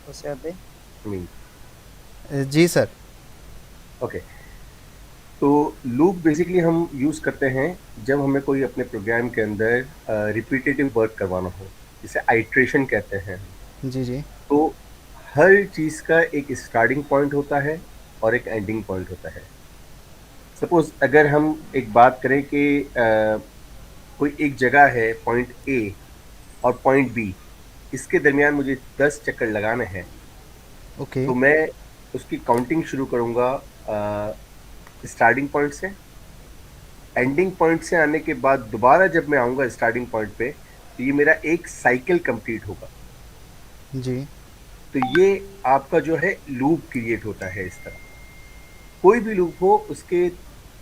उससे अभी मीन। जी sir. Okay. तो लूप बेसिकली हम यूज़ करते हैं जब हमें कोई अपने प्रोग्राम के अंदर रिपीटेटिव वर्क करवाना हो, जिसे आइट्रेशन कहते हैं। जी जी। तो हर चीज़ का एक स्टार्टिंग पॉइंट होता है और एक एंडिंग पॉइंट होता है। सपोज अगर हम एक बात करें कि कोई एक जगह है पॉइंट ए और पॉइंट बी, इसके दरमियान मुझे 10 चक्कर लगाने हैं। ओके। तो मैं उसकी काउंटिंग शुरू करूँगा स्टार्टिंग पॉइंट से। एंडिंग पॉइंट से आने के बाद दोबारा जब मैं आऊँगा स्टार्टिंग पॉइंट पे, तो ये मेरा एक साइकिल कंप्लीट होगा। जी। तो ये आपका जो है लूप क्रिएट होता है इस तरह। कोई भी लूप हो उसके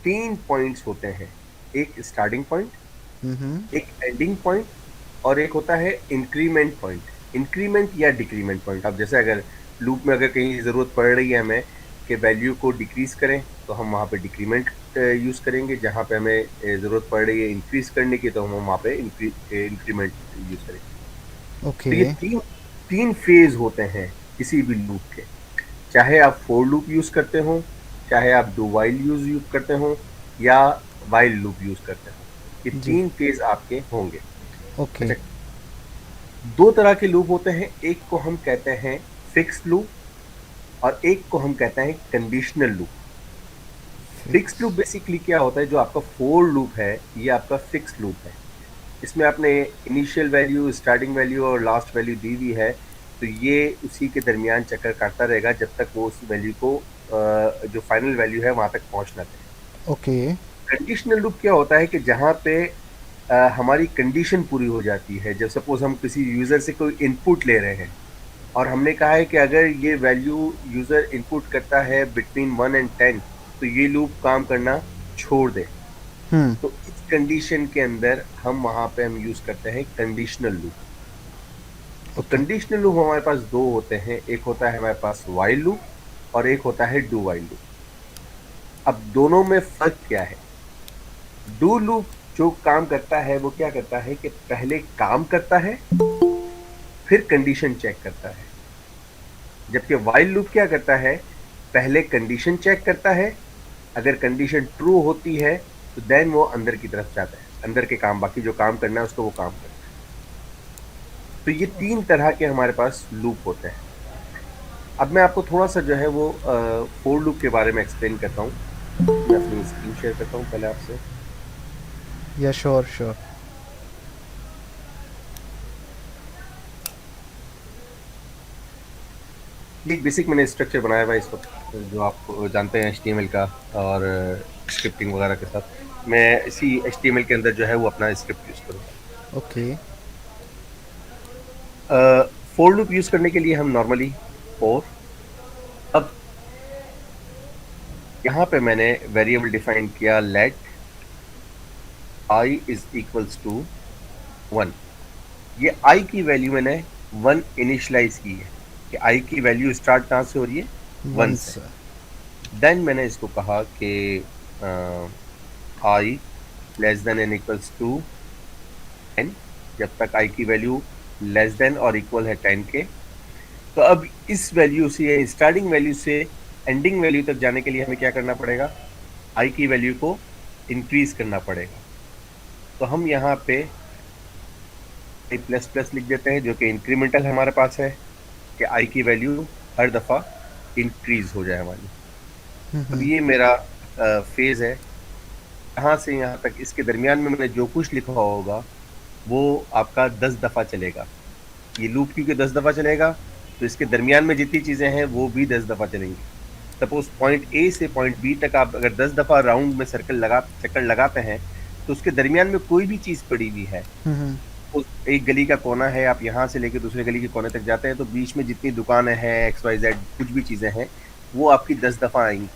3 पॉइंट्स होते हैं, एक स्टार्टिंग पॉइंट, हम्म। एक एंडिंग पॉइंट और एक होता है इंक्रीमेंट पॉइंट। इंक्रीमेंट या डिक्रीमेंट पॉइंट। अब जैसे अगर लूप में अगर कहीं ज़रूरत पड़ रही है हमें कि वैल्यू को डिक्रीज करें, तो हम वहाँ पे डिक्रीमेंट यूज़ करेंगे। जहाँ पे हमें ज़रूरत पड़ रही है इंक्रीज करने की, तो हम वहाँ पे इंक्रीमेंट यूज़ करेंगे। तो ओके। ये तीन तीन फेज होते हैं किसी भी लूप के। चाहे आप फोर लूप यूज़ करते हो, चाहे आप डू वाइल यूज़ करते हो, या वाइल लूप यूज़ करते हो, ये जी। तीन फेज आपके होंगे। ओके। अच्छा, दो तरह के लूप होते हैं, एक को हम कहते हैं फिक्स्ड लूप और एक को हम कहते हैं conditional loop. Fixed fix. Loop basically क्या होता है, जो आपका फोर लूप है ये आपका फिक्स्ड लूप है। इसमें आपने इनिशियल वैल्यू, स्टार्टिंग वैल्यू और लास्ट वैल्यू दी हुई है। तो ये उसी के दरमियान चक्कर काटता रहेगा जब तक वो उस वैल्यू को जो फाइनल वैल्यू है वहां तक पहुंच ना जाए। ओके। कंडीशनल लूप क्या होता है कि जहाँ पे हमारी कंडीशन पूरी हो जाती है। जब सपोज हम किसी यूजर से कोई इनपुट ले रहे हैं और हमने कहा है कि अगर ये वैल्यू यूजर इनपुट करता है बिटवीन 1 और 10, तो ये लूप काम करना छोड़ दे। हम्म। तो इस कंडीशन के अंदर हम वहां पे हम यूज करते हैं कंडीशनल लूप। तो ओके। कंडीशनल लूप हमारे पास दो होते हैं, एक होता है हमारे पास वाइल लूप और एक होता है डू वाइल लूप। अब दोनों में फर्क क्या है? डू लूप जो काम करता है वो क्या करता है कि पहले काम करता है, फिर कंडीशन चेक करता है। जबकि वाइल लूप क्या करता है, पहले कंडीशन चेक करता है, अगर कंडीशन ट्रू होती है तो देन वो अंदर की तरफ जाता है, अंदर के काम, बाकी जो काम करना है उसको वो काम करता है। तो ये तीन तरह के हमारे पास लूप होते हैं। अब मैं आपको थोड़ा सा जो है वो फोर लूप के बारे में एक्सप्लेन करता हूँ। मैं अपनी स्क्रीन शेयर करता हूँ पहले आपसे। या श्योर श्योर। एक बेसिक मैंने स्ट्रक्चर बनाया हुआ है इस वक्त, जो आप जानते हैं HTML का, और स्क्रिप्टिंग वगैरह के साथ मैं इसी HTML के अंदर जो है वो अपना स्क्रिप्ट यूज़ करूँगा। ओके। फोर लूप यूज़ करने के लिए हम नॉर्मली फोर, अब यहाँ पे मैंने वेरिएबल डिफाइन किया let I is equals to 1। ये आई की वैल्यू मैंने 1 इनिशलाइज की है कि आई की वैल्यू स्टार्ट कहाँ से हो रही है, 1 वन से। से। देन मैंने इसको कहा कि I less than N equals to 10, जब तक आई की वैल्यू लेस देन और इक्वल है 10 के। तो अब इस वैल्यू से, स्टार्टिंग वैल्यू से एंडिंग वैल्यू तक जाने के लिए हमें क्या करना पड़ेगा, आई की वैल्यू को इंक्रीज करना पड़ेगा। तो हम यहाँ पे आई प्लस प्लस लिख देते हैं, जो कि इंक्रीमेंटल हमारे पास है, कि आई की वैल्यू हर दफ़ा इंक्रीज हो जाए हमारी। अब ये मेरा फेज है, यहाँ से यहाँ तक इसके दरमियान में मैंने जो कुछ लिखा होगा वो आपका 10 दफ़ा चलेगा। ये लूप क्योंकि 10 दफ़ा चलेगा, तो इसके दरमियान में जितनी चीज़ें हैं वो भी 10 दफ़ा चलेंगी। सपोज पॉइंट ए से पॉइंट बी तक आप अगर 10 दफ़ा राउंड में सर्कल लगा चक्कर लगाते हैं, तो उसके दरमियान में कोई भी चीज़ पड़ी हुई है, उस एक गली का कोना है, आप यहाँ से लेके दूसरे गली के कोने तक जाते हैं, तो बीच में जितनी दुकानें हैं, XYZ कुछ भी चीज़ें हैं, वो आपकी 10 दफ़ा आएंगी।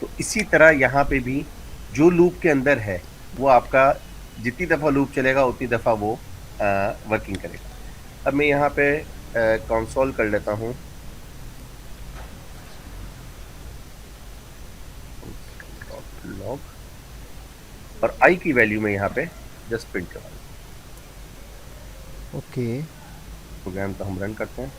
तो इसी तरह यहाँ पे भी जो लूप के अंदर है वो आपका जितनी दफ़ा लूप चलेगा उतनी दफ़ा वो वर्किंग करेगा। अब मैं यहाँ पे कंसोल कर लेता हूँ, लॉग, और आई की वैल्यू में यहाँ पे जस्ट प्रिंट करवा दूँ। ओके। प्रोग्राम तो हम रन करते हैं।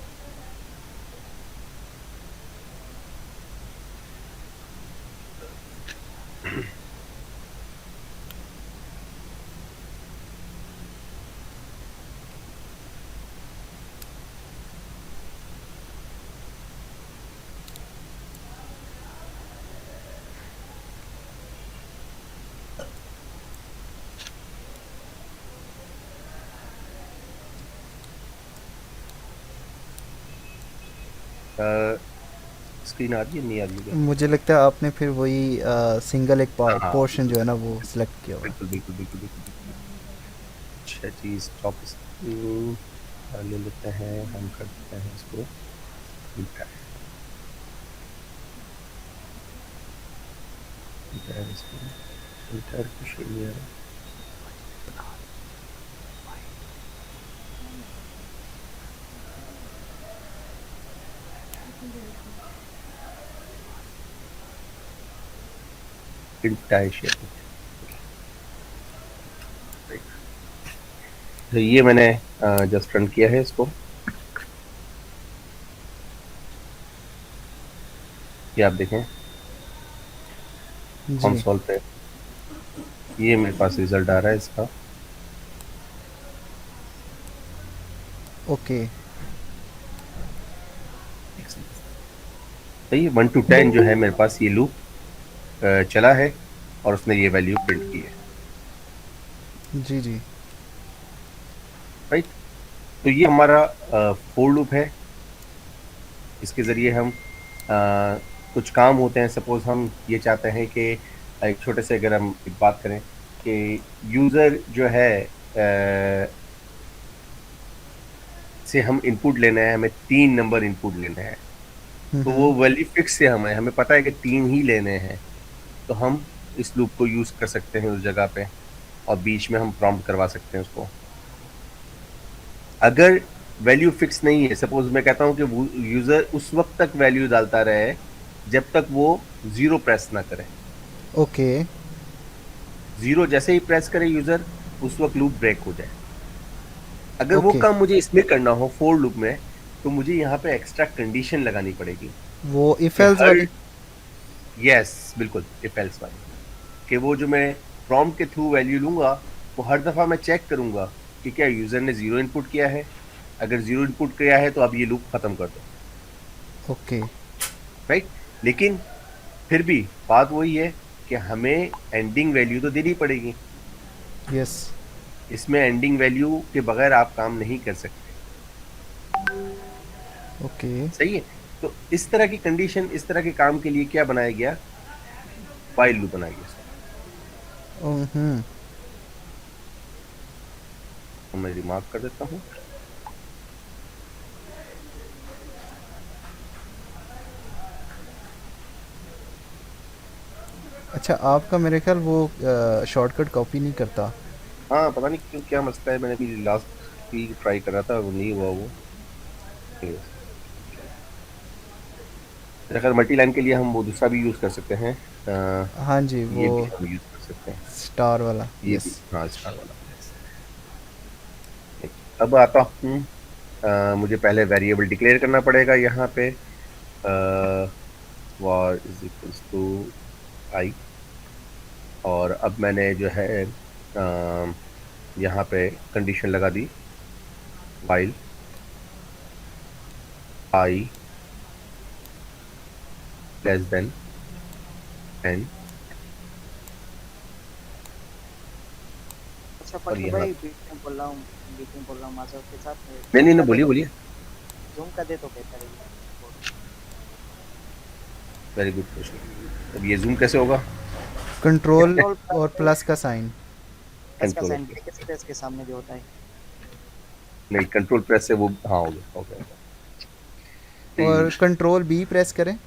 स्क्रीन आ रही है नहीं आ रही है क्या? मुझे लगता है आपने फिर वही सिंगल एक हाँ पोर्शन बिल्कुल जो है ना वो सिलेक्ट किया हुआ बिल्कुल बिल्कुल बिल्कुल बिल्कुल बिल्कुल। अच्छा जी, स्टॉप स्क्रीन ले लेते हैं, हम कर देते हैं इसको रिटायर। रिटायर इसको, रिटायर कुछ नहीं आ रहा। रिटायर शेयर, तो ये मैंने जस्ट रन किया है इसको, ये आप देखें जी। कंसोल पे, ये मेरे पास रिजल्ट आ रहा है इसका। ओके। तो ये 1 to 10 जो है मेरे पास ये लूप चला है और उसने ये वैल्यू प्रिंट की है, जी जी। राइट। तो ये हमारा फोर लूप है, इसके ज़रिए हम कुछ काम होते हैं। सपोज़ हम ये चाहते हैं कि एक छोटे से अगर हम एक बात करें कि यूज़र जो है से हम इनपुट लेना है, हमें 3 नंबर इनपुट लेने हैं, तो वो वैल्यू फिक्स है, हमें पता है कि 3 ही लेने हैं, तो हम इस लूप को यूज़ कर सकते हैं उस जगह पे और बीच में हम प्रॉम्प्ट करवा सकते हैं उसको। अगर वैल्यू फिक्स नहीं है, सपोज मैं कहता हूं कि यूजर उस वक्त तक वैल्यू डालता रहे जब तक वो 0 प्रेस ना करे। ओके 0 जैसे ही प्रेस करे यूजर, उस वक्त लूप ब्रेक हो जाए। अगर वो ओके। काम मुझे इसमें करना हो फोर लूप में, तो मुझे यहाँ पे एक्स्ट्रा कंडीशन लगानी पड़ेगी वो इफ कि एल्स हर, वाली। यस बिल्कुल, इफ एल्स वाली, कि वो जो मैं प्रॉम्प्ट के थ्रू वैल्यू लूंगा, वो हर दफा मैं चेक करूंगा कि क्या यूजर ने 0 इनपुट किया है। अगर 0 इनपुट किया है तो अब ये लूप खत्म कर दो, ओके। राइट। लेकिन फिर भी बात वही है कि हमें एंडिंग वैल्यू तो देनी पड़ेगी। यस। इसमें एंडिंग वैल्यू के बगैर आप काम नहीं कर सकते, ओके। सही है। तो इस तरह की कंडीशन, इस तरह के काम के लिए क्या बनाया गया, व्हाइल लूप बनाया गया इसका। हम्म। तो मैं रिमार्क कर देता हूँ। अच्छा आपका मेरे ख्याल वो शॉर्टकट कॉपी नहीं करता। हाँ पता नहीं क्यों, क्या मसला है, मैंने भी लास्ट भी ट्राई करा था, वो नहीं हुआ वो। अगर मल्टी लाइन के लिए हम वो दूसरा भी यूज कर सकते हैं, हाँ जी वो ये भी हम यूज कर सकते हैं, स्टार वाला ये भी, यस। हाँ स्टार वाला। अब आता हूँ, मुझे पहले वेरिएबल डिक्लेयर करना पड़ेगा यहाँ पे, var इज इक्वल्स टू आई, और अब मैंने जो है यहाँ पे कंडीशन लगा दी, while आई लेस देन 10, अच्छा और पट्टू यहाँ, भाई, बीच में बोल रहा हूँ माजर के साथ नहीं नहीं जूम नहीं, का दे बोलिए दो, बोलिए। जूम का दे तो बेहतर है। Very good question. अब ये जूम कैसे होगा? कंट्रोल कंट्रोल और प्लस का साइन। प्लस का कंट्रोल, साइन स्पेस के सामने जो होता है। नहीं कंट्रोल प्रेस से वो, हाँ हो गया, हो गया। और कंट्रोल बी प्रेस करें।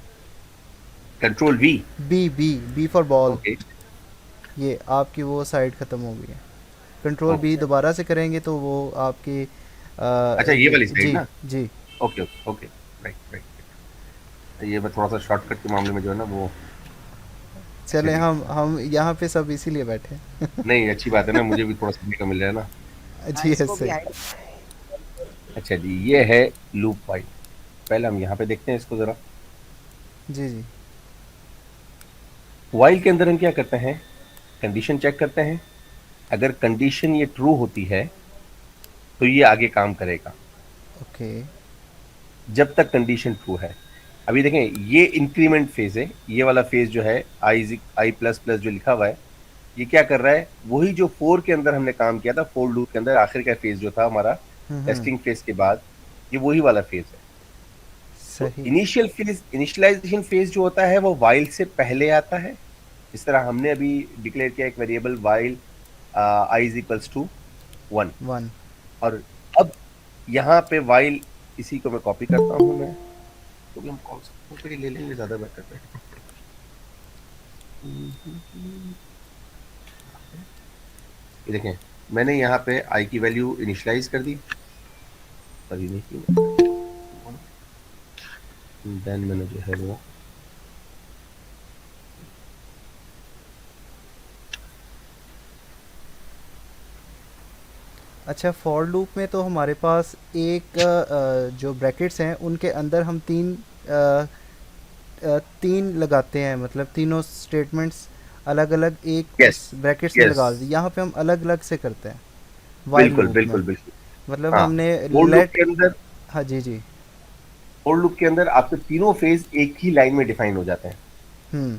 Control V, B B B for ball. Okay ये आपकी वो साइड ख़त्म हो गई है। Control B okay. दोबारा से करेंगे तो वो आपकी अच्छा ये ये वाली साइड जी ना, जी। Okay okay okay, right right. ये मैं थोड़ा सा शॉर्टकट के मामले में जो है ना वो, चले चलिए, हम यहाँ पे सब इसीलिए बैठे हैं। नहीं अच्छी बात है ना, मुझे भी थोड़ा सीखने का मिल रहा है ना। हाँ जी इसको भी ऐसे। हाइड। अच्छा जी, ये है लूप वाइल। पहले हम यहाँ पे देखते हैं इसको जरा। जी जी। वाइल के अंदर हम क्या करते हैं, कंडीशन चेक करते हैं। अगर कंडीशन ये ट्रू होती है तो ये आगे काम करेगा, ओके। जब तक कंडीशन ट्रू है। अभी देखें ये इंक्रीमेंट फेज है, ये वाला फेज जो है आई प्लस प्लस जो लिखा हुआ है, ये क्या कर रहा है, वही जो फोर के अंदर हमने काम किया था, फोर लूप के अंदर आखिर का फेज जो था हमारा टेस्टिंग फेज के बाद, ये वही वाला फेज है। सही। इनिशियल फेज, इनिशियलाइजेशन फेज जो होता है वो वाइल से पहले आता है। इस तरह हमने अभी डिक्लेयर किया एक variable while I is equals to 1, 1। और अब यहाँ पे वाइल, इसी को मैं कॉपी करता हूँ मैं, तो भी हम कॉपी ले लेंगे, ज्यादा बेटर है। ये देखें, मैंने यहाँ पे आई की वैल्यू इनिशियलाइज कर दी, पर ये नहीं की, देन मैंने जो है वो अच्छा, फॉर लूप में तो हमारे पास एक जो ब्रैकेट्स हैं उनके अंदर हम तीन लगाते हैं, मतलब तीनों स्टेटमेंट्स अलग अलग एक यस, उस ब्रैकेट्स में यस, लगा देते हैं। यहाँ पे हम अलग अलग से करते हैं वाइल बिल्कुल लूप में। बिल्कुल बिल्कुल। मतलब हाँ, हमने फोर लूप लेट, के अंदर, हाँ जी जी। फोर लूप के अंदर आपके तीनों फेज एक ही लाइन में डिफाइन हो जाते हैं, हम्म।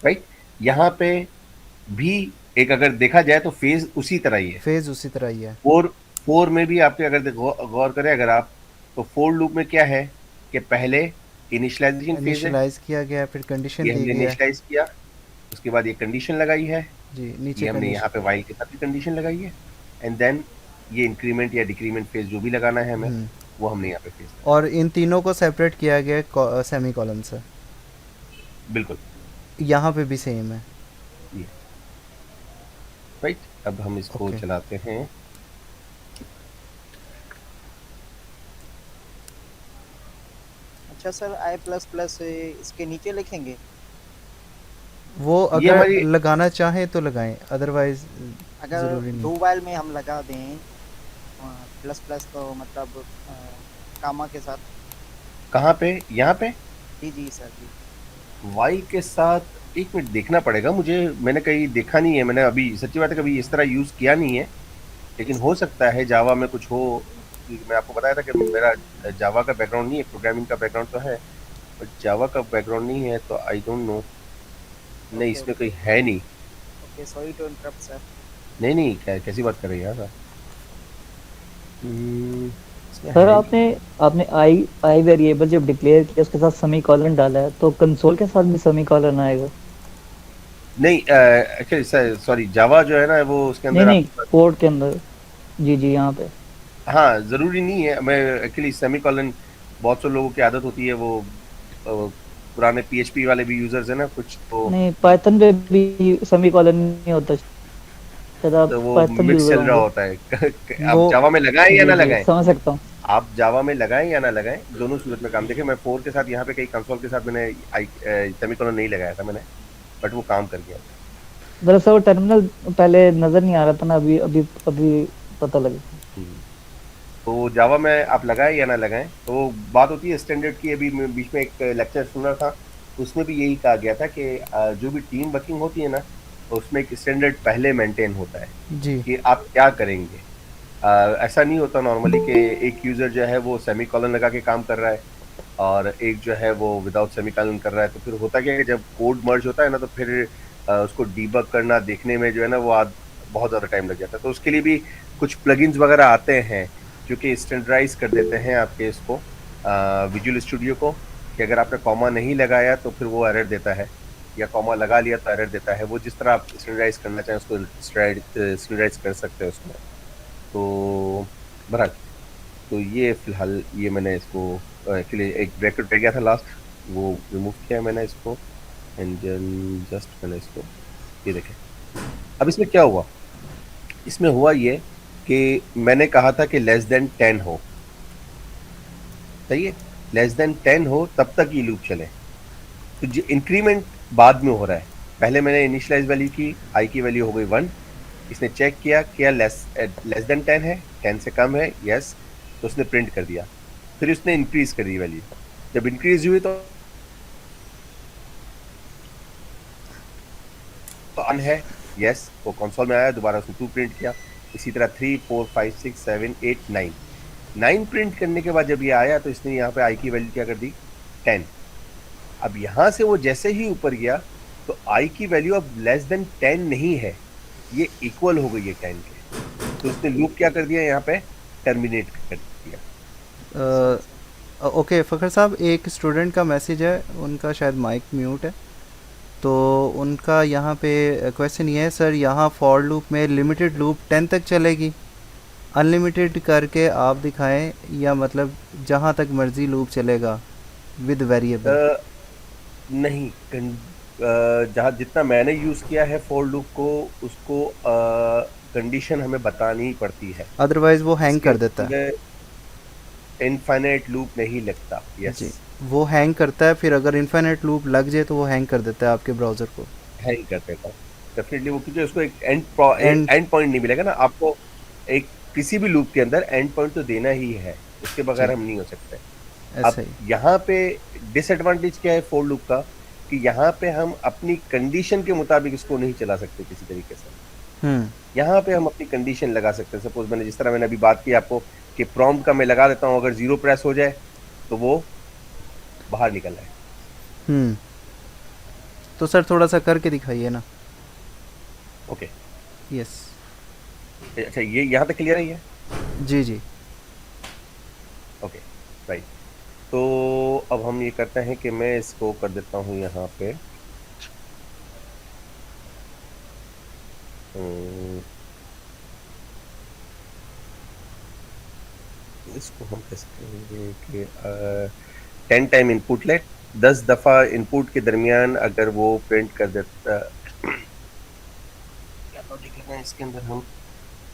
राइट। यहाँ पे भी एक अगर देखा जाए तो फेज उसी तरह ही है। फेज उसी तरह ही है। फोर फोर में भी आपके अगर गौर करें अगर आप, तो फोर लूप में क्या है कि पहले इनिशियलाइजेशन फेज है, इनिशियलाइज किया गया है, फिर कंडीशन ये दी हमने गई है। इनिशियलाइज किया, उसके बाद ये कंडीशन लगाई है, जी, नीचे ये हमने यहाँ पे कंडीशन। वाइल के साथ भी कंडीशन लगाई है, एंड देन ये इंक्रीमेंट या डिक्रीमेंट फेज जो भी लगाना है हमें, हम्म। वो हमने यहाँ पे फेज लगाया। और इन तीनों को सेपरेट किया गया है सेमी कॉलन से। बिल्कुल, यहाँ पे भी सेम है। ये राइट। अब हम इसको ओके। चलाते हैं। अच्छा सर, आई प्लस प्लस इसके नीचे लिखेंगे? वो ये अगर हमारी, लगाना चाहें तो लगाएं, अदरवाइज अगर ज़रूरी नहीं। डू वाइल में हम लगा दें प्लस प्लस, तो मतलब कामा के साथ। कहाँ पे, यहाँ पे जी जी सर जी। वाई के साथ एक मिनट देखना पड़ेगा मुझे, मैंने कहीं देखा नहीं है, मैंने अभी सच्ची बात है कभी इस तरह यूज किया नहीं है, लेकिन हो सकता है जावा में कुछ हो। मैं आपको बताया था कि मेरा जावा का बैकग्राउंड नहीं है, प्रोग्रामिंग का बैकग्राउंड तो है, बट जावा का बैकग्राउंड नहीं है, तो आई डोंट नो। नहीं, ओके इसमें ओके कोई है नहीं। Okay, sorry to interrupt sir. नहीं नहीं, कैसी बात कर रही है यार। इसमें सर है आपने नहीं। आपने आई आई वेरिएबल जब डिक्लेयर किया उसके साथ सेमी कॉलन डाला है, तो कंसोल के साथ भी सेमी कॉलन आएगा? नहीं, एक्चुअली सॉरी, जावा जो है ना वो उसके नहीं अंदर नहीं, आप, कोड के अंदर। जी जी, यहाँ पे। हाँ जरूरी नहीं है। मैं एक्चुअली सेमी कॉलन, बहुत से लोगों की आदत होती है, वो पुराने पीएचपी वाले भी यूजर्स है ना कुछ, नहीं, पाइथन पे भी सेमी कॉलन नहीं होता, शायद आप तो वो पाइथन मिक्स यूजर चल रहा होंगे। होता है। वो आप जावा में लगाएं या जी ना जी, लगाएं, समझ सकता हूँ। आप जावा में लगाएं या ना लगाएं, दोनों सूरत में काम देखें। मैं फोर के साथ यहाँ पे कई कंसोल के साथ मैंने सेमीकोलन नहीं लगाया था मैंने, बट वो काम कर गया। दरअसल वो टर्मिनल पहले नजर नहीं आ रहा था ना, अभी अभी अभी पता लगा। हम्म। तो जावा में आप लगाएं या ना लगाएं, तो बात होती है स्टैंडर्ड की। अभी मैं बीच में एक लेक्चर सुन रहा था, उसमें भी यही कहा गया था कि जो भी टीम वर्किंग होती है ना, तो उसमें एक स्टैंडर्ड पहले मेंटेन होता है जी। कि आप क्या करेंगे। ऐसा नहीं होता नॉर्मली कि एक यूजर जो है वो सेमी कॉलन लगा के काम कर रहा है और एक जो है वो विदाउट सेमी कॉलन कर रहा है। तो फिर होता क्या है कि जब कोड मर्ज होता है ना, तो फिर उसको डीबग करना, देखने में जो है ना वो बहुत ज़्यादा टाइम लग जाता है। तो उसके लिए भी कुछ प्लगइन्स वगैरह आते हैं जो कि स्टैंडर्डाइज कर देते हैं आपके इसको विजुअल स्टूडियो को, कि अगर आपने कॉमा नहीं लगाया तो फिर वो एरर देता है, या कॉमा लगा लिया तो एरर देता है। वो जिस तरह आप स्टैंडर्डाइज करना चाहें उसको स्टैंडर्डाइज कर सकते हैं उसमें। तो बहरहाल, तो ये फिलहाल ये मैंने इसको एक्चुअली एक ब्रैकेट रह गया था लास्ट, वो रिमूव किया मैंने इसको, एंड देन जस्ट मैंने इसको, ये देखें। अब इसमें क्या हुआ, इसमें हुआ ये कि मैंने कहा था कि लेस देन 10 हो, सही है, लेस देन 10 हो तब तक ये लूप चले। तो जो इंक्रीमेंट बाद में हो रहा है, पहले मैंने इनिशियलाइज वैल्यू की, आई की वैल्यू हो गई 1, इसने चेक किया क्या लेस देन 10 है, 10 से कम है, यस, तो उसने प्रिंट कर दिया। फिर उसने इंक्रीज कर दी वैल्यू, जब इंक्रीज हुई तो अन है, यस, वो कंसोल में आया, दोबारा उसने 2 प्रिंट किया। इसी तरह 3 4 5 6 7 8 9 9 प्रिंट करने के बाद जब ये आया तो इसने यहाँ पे आई की वैल्यू क्या कर दी, 10। अब यहाँ से वो जैसे ही ऊपर गया तो आई की वैल्यू अब लेस देन 10 नहीं है, ये इक्वल हो गई है 10 के। तो उसने लूप क्या कर दिया, यहाँ पे टर्मिनेट कर दिया। ओके फ़खर साहब, एक स्टूडेंट का मैसेज है, उनका शायद माइक म्यूट है, तो उनका यहाँ पे क्वेश्चन ये है सर, यहाँ फॉर लूप में लिमिटेड लूप 10 तक चलेगी, अनलिमिटेड करके आप दिखाएं, या मतलब जहाँ तक मर्ज़ी लूप चलेगा विद वेरिएबल? नहीं, जहाँ जितना मैंने यूज किया है फॉर लूप को, उसको कंडीशन हमें बतानी ही पड़ती है। अदरवाइज़ वो हैंग इसके कर देता है। अंदर इनफाइनाइट लूप नहीं लगता। यस, जी, वो हैंग करता है, फिर अगर इनफाइनाइट लूप लग जाए तो वो हैंग कर देता है आपके ब्राउज़र को। हैंग कर देता है डेफिनेटली वो, क्योंकि उसको एक एंड एंड पॉइंट नहीं मिलेगा ना आपको। एक किसी भी लूप के अंदर एंड पॉइंट तो देना ही है, उसके बगैर जी, हम नहीं हो सकते। ऐसा अब ही। यहाँ पे डिसएडवांटेज क्या है फॉर लूप का, कि यहाँ पे हम अपनी कंडीशन के मुताबिक इसको नहीं चला सकते किसी तरीके से। हम्म। यहाँ पे हम अपनी कंडीशन लगा सकते हैं। सपोज मैंने जिस तरह मैंने अभी बात की आपको कि प्रॉम्प्ट का मैं लगा देता हूँ, अगर 0 प्रेस हो जाए तो वो बाहर निकल रहा है। हम्म। तो सर थोड़ा सा करके दिखाइए ना। Okay, yes. अच्छा ये यहाँ तक क्लियर है ये? जी जी। Okay, right. तो अब हम ये करते हैं कि मैं इसको कर देता हूँ यहाँ पे इसको हम कैसे करेंगे कि 10 टाइम इनपुट लेट, 10 दफा इनपुट के दरमियान अगर वो प्रिंट कर देता, क्या लॉजिक है इसके अंदर हम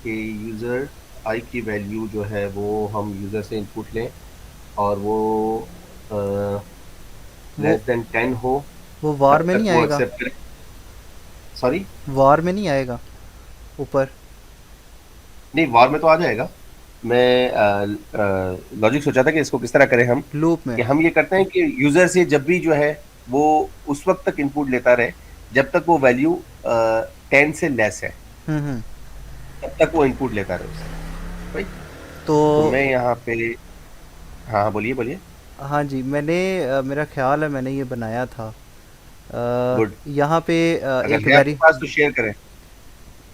कि यूजर आई की वैल्यू जो है वो हम यूजर से इनपुट लें और वो वो लेस देन 10 हो, वो वार तब में तक नहीं वो आएगा? एक्सेप्ट करे। सॉरी, वार में नहीं आएगा ऊपर? नहीं वार में तो आ जाएगा। मैं लॉजिक सोचा था कि इसको किस तरह करें हम, लूप में? कि हम ये करते हैं कि यूजर से जब भी जो है वो उस वक्त तक इनपुट लेता रहे जब तक वो वैल्यू 10 से लेस है, हम्म। तब तक वो इनपुट लेता रहे उससे। राइट, तो तो मैं यहाँ पे, हाँ हाँ बोलिए बोलिए। हाँ जी, मैंने मेरा ख्याल है मैंने ये बनाया था। गुड, यहाँ पे अगर एक है आपके वेरी, पास तो शेयर करें।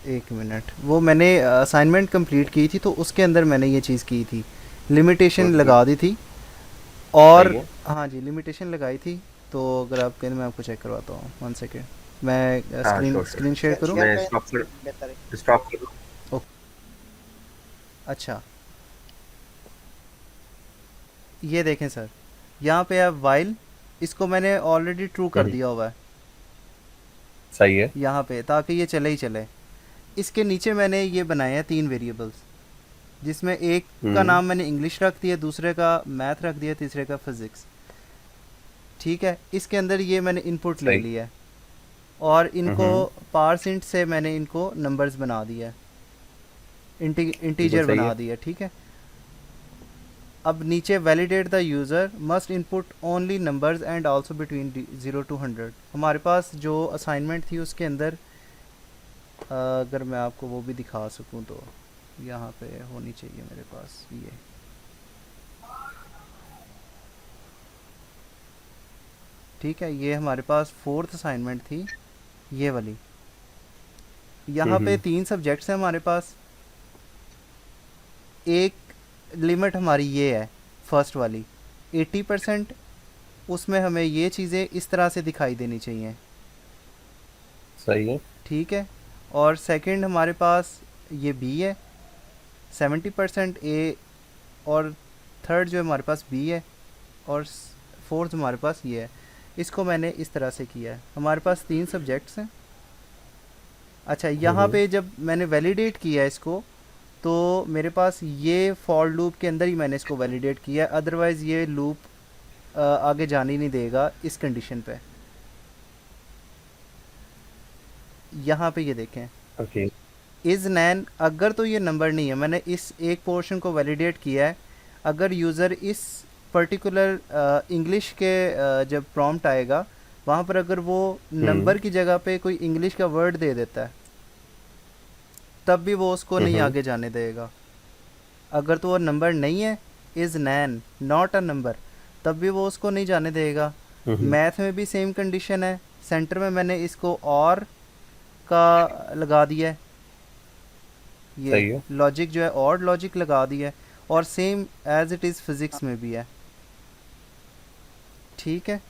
एक मिनट, वो मैंने असाइनमेंट कंप्लीट की थी तो उसके अंदर मैंने ये चीज़ की थी, लिमिटेशन गुड गुड, लगा दी थी। और सही है। हाँ जी, लिमिटेशन लगाई थी। तो अगर आप कहें मैं आपको चेक करवाता हूँ, 1 सेकेंड। मैं हाँ screen sure sure, screen share करूँ? शेयर मैं करें बेहतर है। स्टॉप कर दूँ। ओ, अच्छा, ये देखें सर, यहाँ पे है वाइल, इसको मैंने ऑलरेडी ट्रू कर दिया हुआ है सही है। यहाँ पे, ताकि ये चले ही चले। इसके नीचे मैंने ये बनाए हैं 3 वेरिएबल्स, जिसमें एक का नाम मैंने इंग्लिश रख दिया, दूसरे का मैथ रख दिया, तीसरे का फिज़िक्स। ठीक है, इसके अंदर ये मैंने इनपुट ले सही। लिया है और इनको पारसेंट से मैंने इनको नंबर्स बना दिया है, बिल्कुल इंटीजर सही बना है। दिया। ठीक है, अब नीचे validate the user must input only numbers and also between 0 to 100। हमारे पास जो असाइनमेंट थी उसके अंदर, अगर मैं आपको वो भी दिखा सकूं तो यहाँ पे होनी चाहिए मेरे पास ये। ठीक है, ये हमारे पास 4th असाइनमेंट थी, ये वाली। यहाँ पे 3 सब्जेक्ट्स हैं हमारे पास। एक लिमिट हमारी ये है फर्स्ट वाली 80%, उसमें हमें ये चीज़ें इस तरह से दिखाई देनी चाहिए। सही है। ठीक है, और सेकंड हमारे पास ये बी है 70% ए, और थर्ड जो हमारे पास बी है, और फोर्थ हमारे पास ये है। इसको मैंने इस तरह से किया है। हमारे पास 3 सब्जेक्ट्स हैं। अच्छा, यहाँ पे जब मैंने वैलिडेट किया है इसको, तो मेरे पास ये फॉर लूप के अंदर ही मैंने इसको वैलिडेट किया है, अदरवाइज़ ये लूप आगे जाने ही नहीं देगा इस कंडीशन पे। यहाँ पे ये देखें, ओके, इज़ नैन, अगर तो ये नंबर नहीं है, मैंने इस एक पोर्शन को वैलिडेट किया है। अगर यूज़र इस पर्टिकुलर इंग्लिश के जब प्रॉम्प्ट आएगा वहाँ पर अगर वो नंबर की जगह पे कोई इंग्लिश का वर्ड दे देता है, तब भी वो उसको नहीं आगे जाने देगा। अगर तो वो नंबर नहीं है, is NaN not a number, तब भी वो उसको नहीं जाने देगा। मैथ में भी सेम कंडीशन है। सेंटर में मैंने इसको और का लगा दिया है, सही ये है। लॉजिक जो है और लॉजिक लगा दिया है, और same as it is physics में भी है। ठीक है।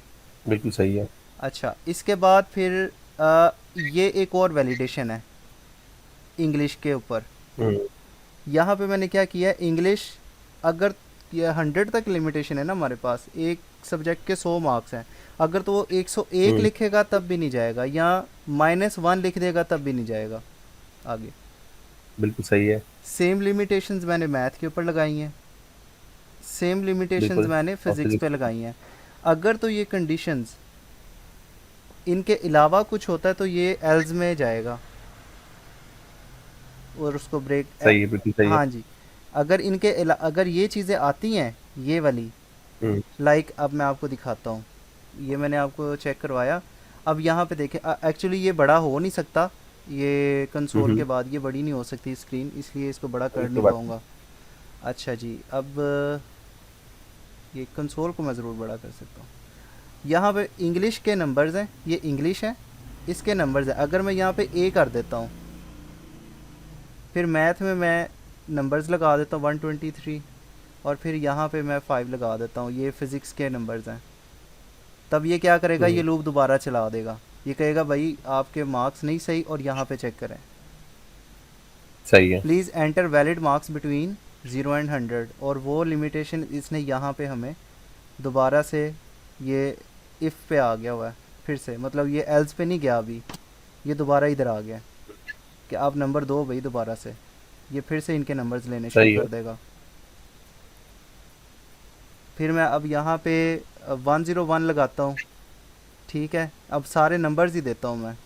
बिल्कुल सही है। अच्छा, इसके बाद फिर ये एक और वैलिडेशन है इंग्लिश के ऊपर। हम्म यहाँ पे मैंने क्या किया, इंग्लिश अगर ये 100 तक लिमिटेशन है ना हमारे पास, एक सब्जेक्ट के 100 मार्क्स हैं, अगर तो वो 101 हम्म लिखेगा तब भी नहीं जाएगा, या -1 लिख देगा तब भी नहीं जाएगा आगे। बिल्कुल सही है। सेम लिमिटेशंस मैंने मैथ के ऊपर लगाई हैं, सेम लिमिटेशंस बिल्कुल। मैंने और फिज़िक्स फिजिक्स पे लगाई हैं। अगर तो ये कंडीशंस इनके अलावा कुछ होता है तो ये एल्स में जाएगा और उसको ब्रेक सही है, बिल्कुल सही है। हाँ जी। अगर ये चीज़ें आती हैं ये वाली, हम्म लाइक अब मैं आपको दिखाता हूँ, ये मैंने आपको चेक करवाया। अब यहाँ पे देखें, एक्चुअली ये बड़ा हो नहीं सकता, ये कंसोल के हम्म, बाद ये बड़ी नहीं हो सकती स्क्रीन, इसलिए इसको बड़ा कर ये तो नहीं बात पाऊँगा। अच्छा जी, अब ये कंसोल को मैं ज़रूर बड़ा कर सकता हूँ। यहाँ पे इंग्लिश के नंबर्स हैं, ये इंग्लिश है, इसके नंबर्स हैं। अगर मैं यहाँ पे ए कर देता हूँ, फिर मैथ में मैं नंबर्स लगा देता हूँ 123, और फिर यहाँ पे मैं 5 लगा देता हूँ, ये फ़िज़िक्स के नंबर्स हैं। तब ये क्या करेगा, ये हम्म, लूप दोबारा चला देगा, ये कहेगा भाई आपके मार्क्स नहीं सही और यहाँ पे चेक करें, सही है। Please enter valid marks between 0 and 100, और वो लिमिटेशन इसने यहाँ पे हमें दोबारा से ये इफ़ पे आ गया हुआ है फिर से, मतलब ये एल्स पे नहीं गया अभी, ये दोबारा इधर आ गया कि आप नंबर दो भाई दोबारा से, ये फिर से इनके नंबर्स लेने शुरू सही है। कर देगा। फिर मैं अब यहाँ पे 101 लगाता हूँ, ठीक है, अब सारे नंबर्स ही देता हूँ मैं,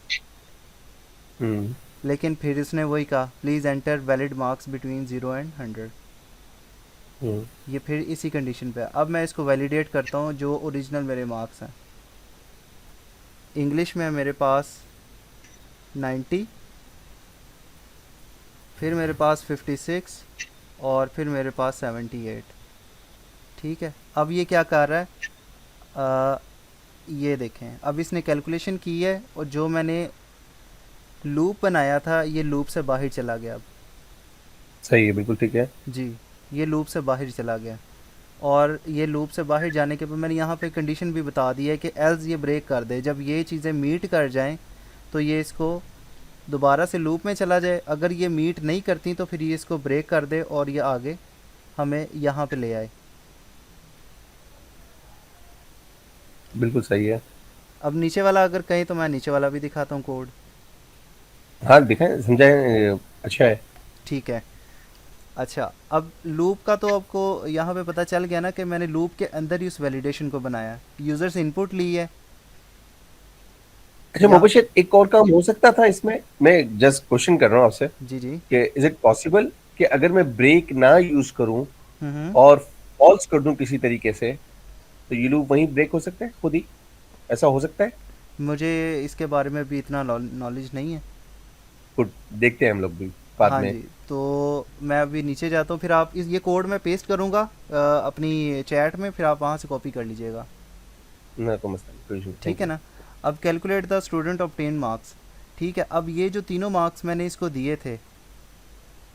हम्म लेकिन फिर इसने वही कहा, please enter valid marks between 0 and 100, हम्म ये फिर इसी कंडीशन पे है। अब मैं इसको वैलिडेट करता हूँ जो ओरिजिनल मेरे मार्क्स हैं। इंग्लिश में मेरे पास 90, फिर मेरे पास 56, और फिर मेरे पास 78। ठीक है, अब ये क्या कर रहा है, ये देखें, अब इसने कैलकुलेशन की है और जो मैंने लूप बनाया था ये लूप से बाहर चला गया। अब सही है, बिल्कुल ठीक है। जी, ये लूप से बाहर चला गया, और ये लूप से बाहर जाने के बाद मैंने यहाँ पे कंडीशन भी बता दी है कि एल्स ये ब्रेक कर दे, जब ये चीज़ें मीट कर जाएं तो ये इसको दोबारा से लूप में चला जाए, अगर ये मीट नहीं करती तो फिर ये इसको ब्रेक कर दे और ये आगे हमें यहाँ पे ले आए। बिल्कुल सही है। अब नीचे वाला अगर कहें तो मैं नीचे वाला भी दिखाता हूँ कोड। हाँ, दिखाएं, समझाएं, अच्छा है। ठीक है। अच्छा, अब लूप का तो आपको यहाँ पे पता चल गया ना कि मैंने लूप के अंदर ही उस वैलिडेशन को बनाया, यूज़र से इनपुट ली है। अच्छा या मुबशिर, एक और काम हो सकता था इसमें, मैं जस्ट क्वेश्चन कर रहा हूँ आपसे जी जी। कि इज इट पॉसिबल कि अगर मैं ब्रेक ना यूज करूं हम्म। और फॉल्स कर दूं किसी तरीके से, तो ये लूप वहीं ब्रेक हो सकता है खुद ही? ऐसा हो सकता है? मुझे इसके बारे में भी इतना नॉलेज नहीं है। गुड, देखते हैं हम लोग भी बाद हाँ में। जी, तो मैं अभी नीचे जाता हूँ, फिर आप ये कोड मैं पेस्ट करूँगा अपनी चैट में, फिर आप वहाँ से कॉपी कर लीजिएगा। ना तो मसला नहीं, कोई इशू, ठीक थैंक है यू। ना। अब calculate the student obtain marks. ठीक है, अब ये जो तीनों मार्क्स मैंने इसको दिए थे,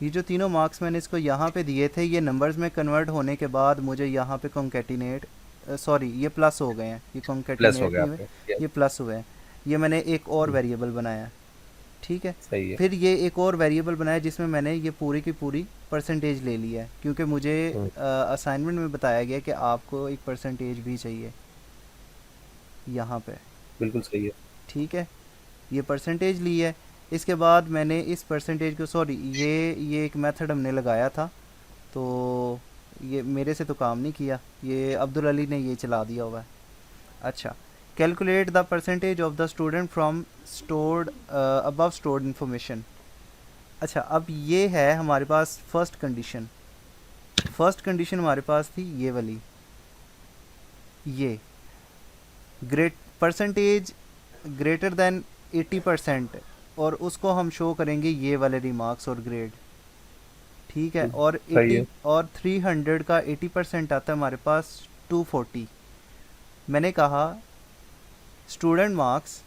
ये जो तीनों मार्क्स मैंने इसको यहाँ पे दिए थे, ये नंबर्स में कन्वर्ट होने के बाद मुझे यहाँ पे कॉन्केटिनेट, सॉरी ये प्लस हो गए हैं, ये प्लस हो कॉन्केटिनेट गया नहीं हुए, आपके, yes, ये प्लस हुए हैं। ये मैंने एक और वेरिएबल बनाया है, ठीक है। सही है। फिर ये एक और वेरिएबल बनाया जिसमें मैंने ये पूरी की पूरी परसेंटेज ले ली है, क्योंकि मुझे हम्म, असाइनमेंट में बताया गया कि आपको एक परसेंटेज भी चाहिए यहाँ पे। बिल्कुल सही है। ठीक है, ये परसेंटेज ली है। इसके बाद मैंने इस परसेंटेज को, सॉरी ये एक मेथड हमने लगाया था, तो ये मेरे से तो काम नहीं किया, ये अब्दुल अली ने ये चला दिया हुआ है। अच्छा, calculate the percentage of the student from stored above stored information. अच्छा, अब ये है हमारे पास फर्स्ट कंडीशन। फर्स्ट कंडीशन हमारे पास थी ये वाली, ये ग्रेट परसेंटेज ग्रेटर देन 80%, और उसको हम शो करेंगे ये वाले रिमार्क्स और ग्रेड। ठीक है, और सही 80 है। और 300 का 80% आता है हमारे पास 240। मैंने कहा स्टूडेंट मार्क्स,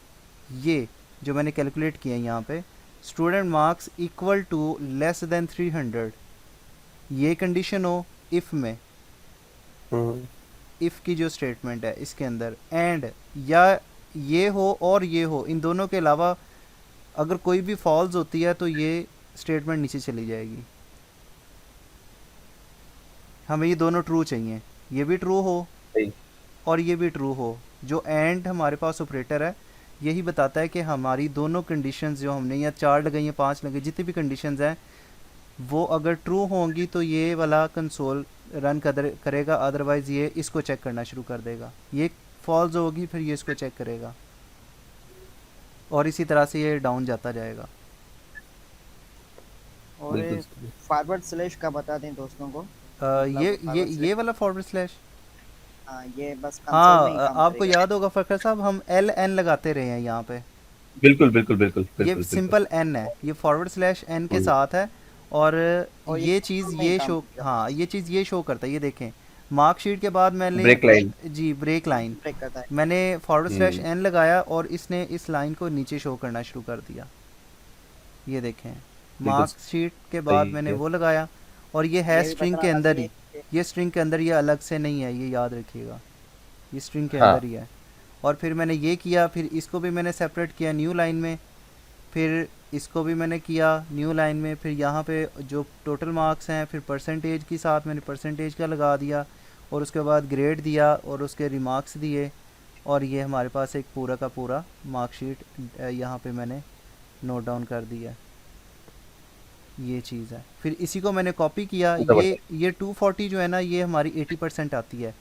ये जो मैंने कैलकुलेट किया है यहाँ पे, student marks equal to less than 300, ये कंडीशन हो इफ़ में, हम्म, इफ़ की जो स्टेटमेंट है इसके अंदर एंड या ये हो और ये हो, इन दोनों के अलावा अगर कोई भी फॉल्स होती है तो ये स्टेटमेंट नीचे चली जाएगी। हमें ये दोनों ट्रू चाहिए, ये भी ट्रू हो सही। और ये भी ट्रू हो। जो एंड हमारे पास ऑपरेटर है यही बताता है कि हमारी दोनों कंडीशंस जो हमने या 4 लगाई या 5 लगाई, जितनी भी कंडीशंस हैं वो अगर ट्रू होंगी तो ये वाला कंसोल रन करेगा, अदरवाइज़ ये इसको चेक करना शुरू कर देगा। ये फॉल्स होगी फिर ये इसको चेक करेगा और इसी तरह से ये डाउन जाता जाएगा। और बिल्कुल। फॉरवर्ड स्लैश का बता दें दोस्तों को, ये forward slash। ये वाला फॉरवर्ड स्लैश, हाँ, ये बस कंसोल हाँ में ही काम आपको करेगा। याद होगा फ़खर साहब हम एल एन लगाते रहे हैं यहाँ पे। बिल्कुल बिल्कुल बिल्कुल ये बिल्कुल सिंपल एन है, ये फॉरवर्ड स्लैश एन के हम्म। साथ है और और ये चीज़ console में ही ये काम शो, करेगा। हाँ ये चीज़ ये शो करता है। ये देखें मार्कशीट के बाद मैंने ब्रेक लाइन। जी ब्रेक लाइन, ब्रेक करता है। मैंने फॉरवर्ड स्लैश हम्म। एन लगाया और इसने इस लाइन को नीचे शो करना शुरू कर दिया। ये देखें बिल्कुल मार्कशीट के बाद सही मैंने है। वो लगाया और ये है ये भी स्ट्रिंग के बताना अंदर ही, चाहिए ये स्ट्रिंग के अंदर, ये अलग से नहीं है, ये याद रखिएगा, ये स्ट्रिंग के हाँ। अंदर ही है। और फिर मैंने ये किया, फिर इसको भी मैंने सेपरेट किया न्यू लाइन में, फिर इसको भी मैंने किया न्यू लाइन में, फिर यहाँ पे जो टोटल मार्क्स हैं फिर परसेंटेज के साथ मैंने परसेंटेज का लगा दिया और उसके बाद ग्रेड दिया और उसके रिमार्क्स दिए और ये हमारे पास एक पूरा का पूरा मार्कशीट यहाँ पे मैंने नोट डाउन कर दिया। ये चीज़ है। फिर इसी को मैंने कॉपी किया, समझ ये 240 जो है ना ये हमारी 80% आती है,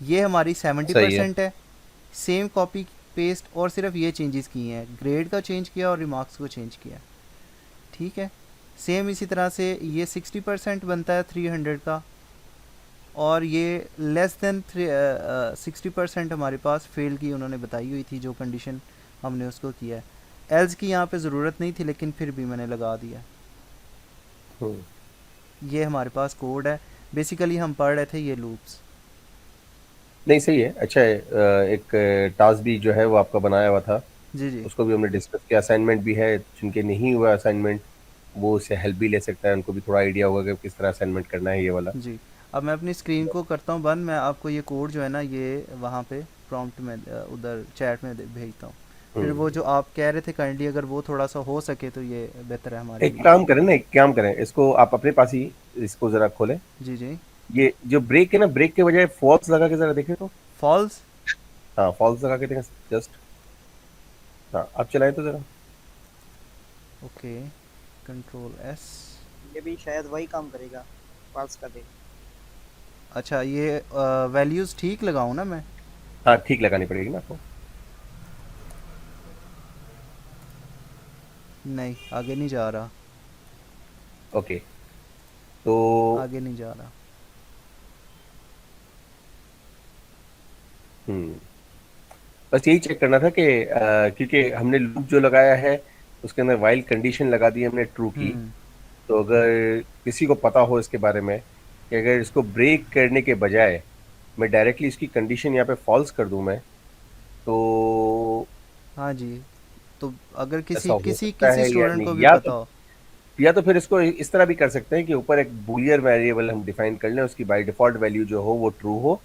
ये हमारी सही है। 70% है। सेम कॉपी पेस्ट और सिर्फ ये चेंजेस किए हैं, ग्रेड का चेंज किया और रिमार्क्स को चेंज किया। ठीक है, सेम इसी तरह से ये 60% बनता है 300 का और ये लेस देन 60% हमारे पास फेल की उन्होंने बताई हुई थी जो कंडीशन हमने उसको किया है। एल्स की यहाँ पे ज़रूरत नहीं थी लेकिन फिर भी मैंने लगा दिया। ये हमारे पास कोड है, बेसिकली हम पढ़ रहे थे ये लूप्स। नहीं सही है, अच्छा है। एक टास्क भी जो है वो आपका बनाया हुआ था, जी जी उसको भी हमने डिस्कस किया। असाइनमेंट भी है, जिनके नहीं हुआ असाइनमेंट वो उससे हेल्प भी ले सकता है, उनको भी थोड़ा आइडिया होगा कि किस तरह असाइनमेंट करना है ये वाला। जी। अब मैं अपनी स्क्रीन को करता हूँ बंद, मैं आपको ये कोड जो है ना ये वहाँ पे प्रॉम्प्ट में उधर चैट में भेजता हूँ। फिर वो जो आप कह रहे थे काइंडली अगर वो थोड़ा सा हो सके तो ये बेहतर है हमारे एक लिए। काम करें ना, एक काम करें, इसको आप अपने पास ही इसको जरा खोलें। जी जी। ये जो ब्रेक है ना, ब्रेक के बजाय फॉल्स लगा के जरा देखें तो। फॉल्स, हाँ, फॉल्स लगा के देखें जस्ट। हाँ, आप चलाएं तो जरा। Okay, control S. ये भी शायद वही काम करेगा, पास कर दे। अच्छा ये वैल्यूज़ ठीक लगाऊँ ना मैं? हाँ, ठीक लगानी पड़ेगी ना आपको। नहीं आगे नहीं जा रहा, ओके, तो आगे नहीं जा रहा। बस यही चेक करना था कि क्योंकि हमने लूप जो लगाया है उसके अंदर वाइल कंडीशन लगा दी हमने ट्रू की। हम्म। तो अगर किसी को पता हो इसके बारे में कि अगर इसको ब्रेक करने के बजाय मैं डायरेक्टली इसकी कंडीशन यहाँ पे फॉल्स कर दूं मैं, तो हाँ जी, तो अगर किसी ऐसा हो किसी सकता किसी है या स्टूडेंट नहीं। को भी पता हो। या तो फिर इसको इस तरह भी कर सकते हैं कि ऊपर एक बूलियर वेरिएबल हम डिफाइन कर लें, उसकी बाय डिफॉल्ट वैल्यू जो हो वो ट्रू हो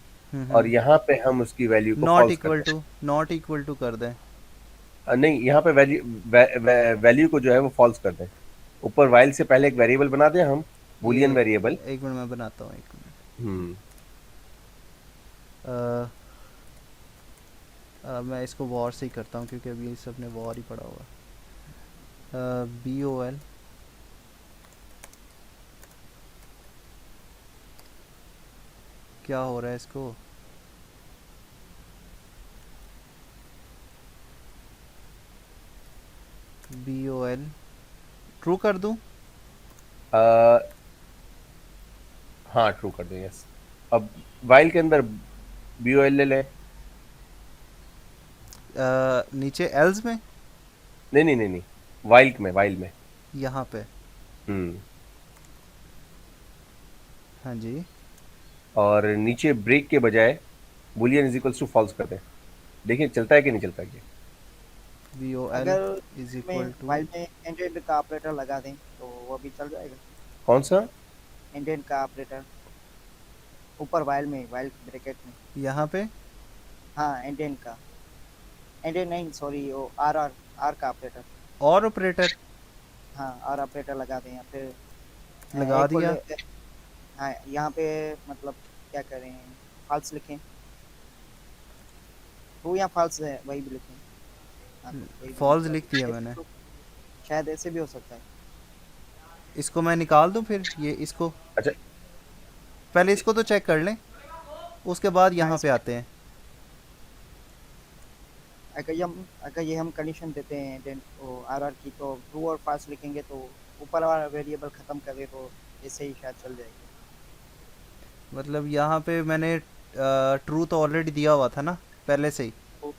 और यहाँ पे हम उसकी वैल्यू को नॉट फॉल्स कर इक्वल दें। टू, नॉट इक्वल टू कर दें। नहीं, यहाँ पे वैल्यू को जो है वो फॉल्स कर दें। ऊपर वाइल से पहले एक वेरिएबल बना दें हम, बूलियन ये वेरिएबल। एक मिनट मैं बनाता हूँ, एक मिनट। हम्म मैं इसको वॉर से ही करता हूँ क्योंकि अभी सब ने वॉर ही पड़ा हुआ। BOL क्या हो रहा है इसको? BOL ट्रू कर दूँ? हाँ, ट्रू कर दें, यस। अब वाइल के अंदर BOL ले लें। नीचे एल्स में, नहीं नहीं नहीं नहीं, वाइल में। यहाँ पे। हम्म हाँ जी। और नीचे ब्रेक के बजाय Boolean is equals to false कर दें। देखिए चलता है कि नहीं चलता है ये। BOL अगर इज में इक्वल टू, वाइल में एंड का ऑपरेटर लगा दें तो वो भी चल जाएगा। कौन सा? एंड का ऑपरेटर ऊपर वाइल में, वाइल ब्रैकेट में। यहाँ पे हाँ एंडेन का, एंडेन नहीं सॉरी, वो आर आर, आर का ऑपरेटर। और ऑपरेटर हाँ आर ऑपरेटर लगा दें, या फिर लगा इक्वल। दिया। हाँ यहाँ पे मतलब क्या करें, फॉल्स लिखें, ट्रू या फॉल्स है वही भी लिखें। हाँ तो वही भी फॉल्स मतलब लिख दिया मैंने। शायद ऐसे भी हो सकता है। इसको मैं निकाल दूं फिर, ये इसको अच्छा, पहले इसको तो चेक कर लें, उसके बाद हाँ यहाँ पे इसमें आते हैं। अगर ये हम कंडीशन देते हैं देन वो आर आर की, तो ट्रू और फॉल्स लिखेंगे तो ऊपर वाला वेरिएबल ख़त्म करे तो ऐसे ही शायद चल जाएगा। मतलब यहाँ पे मैंने ट्रू तो ऑलरेडी दिया हुआ था ना पहले से ही। तो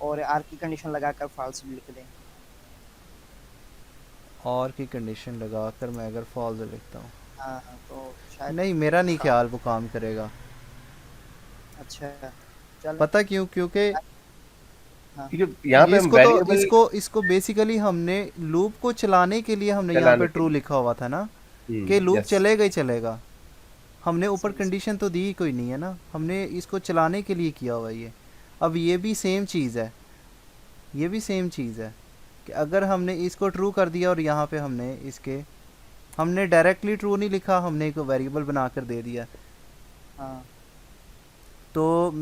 और आर की कंडीशन लगाकर फॉल्स भी लिख दें। और की कंडीशन लगाकर मैं अगर फॉल्स लिखता हूँ, हाँ हाँ तो शायद नहीं मेरा नहीं काम। ख्याल वो काम करेगा। अच्छा चल। पता क्यों? क्योंकि हाँ क्योंकि यहाँ पे ये हम इसको तो वेरिएबल इसको बेसिकली हमने लूप को चलाने के लिए हमने यहाँ पे चलाने के ट्रू लिए। लिखा हुआ था ना, कि लूप यस, चलेगा ही चलेगा। हमने ऊपर सही कंडीशन तो दी ही कोई नहीं है ना, हमने इसको चलाने के लिए किया हुआ है ये। अब ये भी सेम चीज़ है, ये भी सेम चीज़ है कि अगर हमने इसको ट्रू कर दिया और यहाँ पे हमने इसके हमने डायरेक्टली ट्रू नहीं लिखा, हमने एक वेरिएबल बनाकर दे दिया, हाँ तो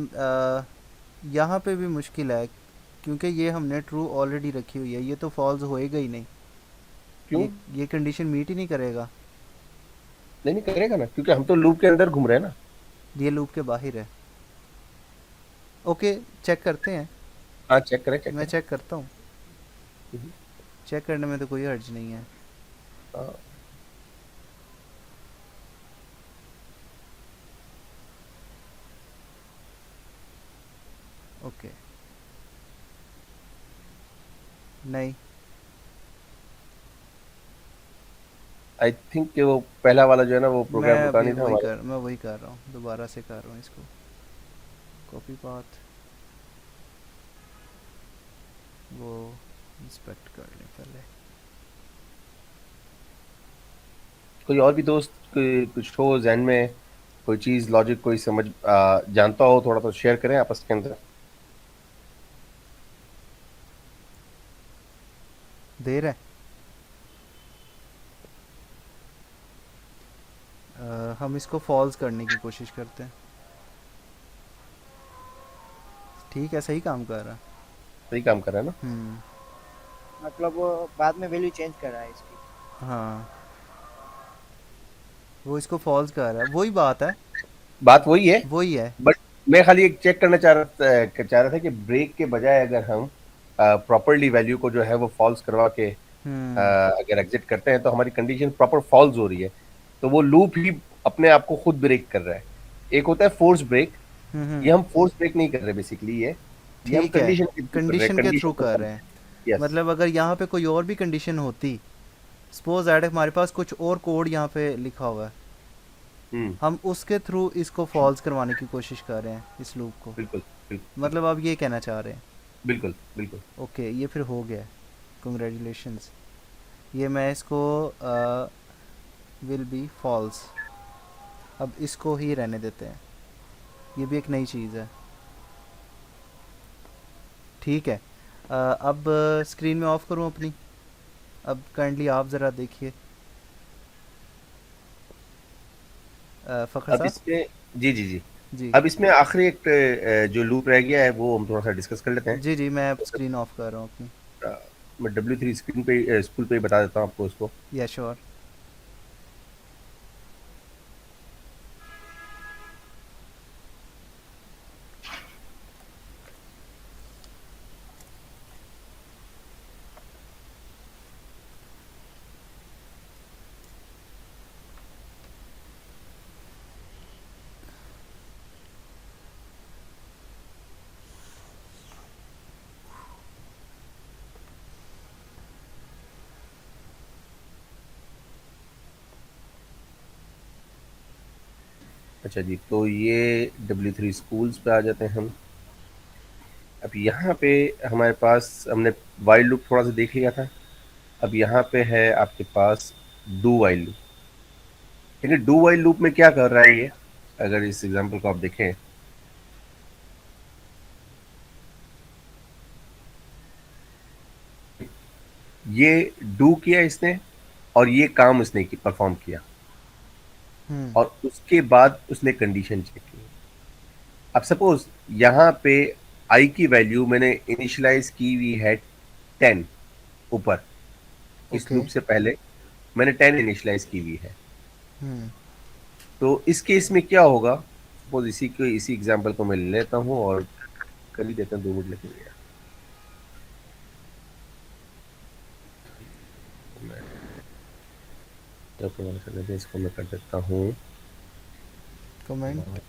यहाँ पे भी मुश्किल है, क्योंकि ये हमने ट्रू ऑलरेडी रखी हुई है, ये तो फॉल्स होएगा ही नहीं। क्यों? ये कंडीशन मीट ही नहीं करेगा। नहीं नहीं करेगा ना, क्योंकि हम तो लूप के अंदर घूम रहे हैं ना। ये लूप के बाहर है। ओके, चेक करते हैं। हाँ चेक करें, चेक मैं करें। चेक करता हूँ, हम्म, चेक करने में तो कोई हर्ज नहीं है। हाँ, ओके, नहीं आई थिंक कि वो पहला वाला जो है ना वो मैं प्रोग्राम रुका अभी नहीं था हमारा। मैं वही कर रहा हूँ, दोबारा से कर रहा हूँ इसको। कॉपी पाथ वो इंस्पेक्ट कर लें पहले। कोई और भी दोस्त कुछ हो जहन में, कोई चीज लॉजिक कोई समझ जानता हो थोड़ा तो शेयर करें आपस के अंदर। देर है। हम इसको फॉल्स करने की कोशिश करते हैं। ठीक है, सही काम कर रहा है। सही काम कर रहा है ना। मतलब वो बाद में वैल्यू चेंज कर रहा है इसकी। हाँ, वो इसको फॉल्स कर रहा है, वही बात है, बात वही है, वही है। बट मैं खाली एक चेक करना चाह रहा था कि ब्रेक के बजाय अगर हम प्रॉपरली वैल्यू को जो है वो फॉल्स करवा के अगर एग्जिट करते हैं तो हमारी कंडीशन प्रॉपर फॉल्स हो रही है, तो वो लूप ही अपने आप को खुद ब्रेक कर रहा है। एक होता है फोर्स ब्रेक, ये हम फोर्स ब्रेक नहीं कर रहे बेसिकली, ये हम ठीक है, कंडीशन के थ्रू कर रहे हैं, कंडीशन के कंडीशन थ्रू को कर फॉलो। रहे हैं। यस, मतलब अगर यहाँ पे कोई और भी कंडीशन होती, सपोज दैट हमारे पास कुछ और कोड यहाँ पे लिखा हुआ है, हम्म, हम उसके थ्रू इसको फॉल्स करवाने की कोशिश कर रहे हैं इस लूप को। बिल्कुल बिल्कुल मतलब आप ये कहना चाह रहे हैं। बिल्कुल बिल्कुल। ओके, ये फिर हो गया, कंग्रेचुलेशंस। ये मैं इसको विल बी फॉल्स, अब इसको ही रहने देते हैं, ये भी एक नई चीज़ है। ठीक है, अब स्क्रीन में ऑफ करूँ अपनी? अब काइंडली आप ज़रा देखिए, फ़खर अब साहब। इसमें जी जी जी, जी अब इसमें आखिरी एक जो लूप रह गया है वो हम थोड़ा सा डिस्कस कर लेते हैं। जी जी, मैं अब स्क्रीन ऑफ कर रहा हूँ अपनी। अ, मैं W3 स्क्रीन पे स्कूल पे ही बता देता हूँ आपको उसको। या श्योर। अच्छा जी, तो ये W3 स्कूल्स पे आ जाते हैं हम। अब यहाँ पे हमारे पास हमने वाइल लूप थोड़ा सा देख लिया था, अब यहाँ पे है आपके पास डू वाइल लूप। लेकिन डू वाइल लूप में क्या कर रहा है ये, अगर इस एग्जांपल को आप देखें, ये डू किया इसने और ये काम उसने परफॉर्म किया हम्म। और उसके बाद उसने कंडीशन चेक की। अब सपोज यहाँ पे आई की वैल्यू मैंने इनिशियलाइज की हुई है 10 ऊपर, इस ओके। लूप से पहले मैंने 10 इनिशियलाइज की हुई है। हम्म। तो इस केस में क्या होगा, सपोज इसी एग्जांपल को मैं ले लेता हूँ और कर ही देता हूँ, 2 मिनट लगेंगे। इसको मैं कर देता हूँ कमेंट।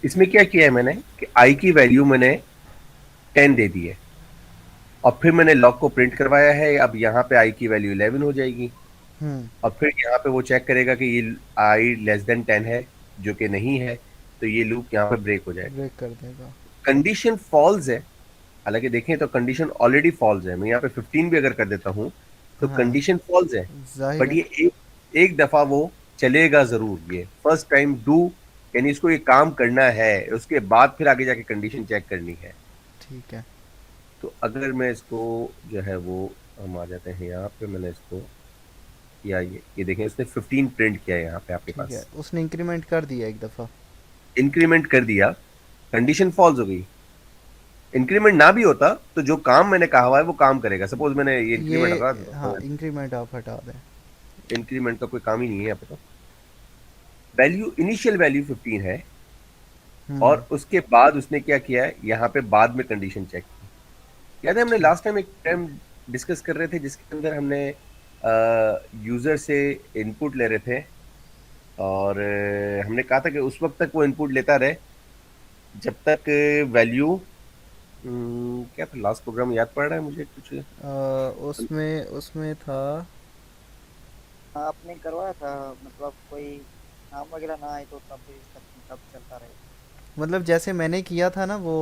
इसमें क्या किया है मैंने कि आई की वैल्यू मैंने 10 दे दी है और फिर मैंने लॉग को प्रिंट करवाया है। अब यहाँ पे आई की वैल्यू 11 हो जाएगी हम्म। और फिर यहाँ पे वो चेक करेगा कि ये आई लेस देन 10 है, जो कि नहीं है, तो ये लूप यहाँ पे ब्रेक हो जाएगा। ब्रेक कर देगा। कंडीशन फॉल्स है, हालांकि देखें तो कंडीशन ऑलरेडी फॉल्स है। मैं यहाँ पे 15 भी अगर कर देता हूँ तो हाँ, कंडीशन फॉल्स है, जाहिर बट है। ये एक दफा वो चलेगा जरूर। ये फर्स्ट टाइम डू, यानी इसको ये काम करना है, उसके बाद फिर आगे जाके कंडीशन चेक करनी है। ठीक है। तो अगर मैं इसको जो है वो, हम आ जाते हैं यहाँ पे, मैंने इसको किया, ये देखें इसने 15 प्रिंट किया है यहाँ पे आपके ठीक है, पास, उसने इंक्रीमेंट कर दिया एक दफ़ा। इंक्रीमेंट कर दिया, कंडीशन फॉल्स हो गई। इंक्रीमेंट ना भी होता तो जो काम मैंने कहा हुआ है वो काम करेगा। सपोज मैंने ये इंक्रीमेंट हटा ये दूं, हाँ, इंक्रीमेंट आप हटा दें। इंक्रीमेंट का कोई काम ही नहीं है यहाँ पे। तो वैल्यू, इनिशियल वैल्यू 15 है हम्म। और उसके बाद उसने क्या किया है, यहाँ पे बाद में कंडीशन चेक की। याद है हमने ठीक। लास्ट टाइम एक टाइम डिस्कस कर रहे थे जिसके अंदर हमने यूजर से इनपुट ले रहे थे और हमने कहा था कि उस वक्त तक वो इनपुट लेता रहे जब तक वैल्यू, क्या था लास्ट प्रोग्राम, याद पड़ रहा है मुझे कुछ? उसमें उसमें था। हाँ, आपने करवाया था, मतलब कोई नाम वगैरह ना आए तो तब चलता रहे। मतलब जैसे मैंने किया था ना वो,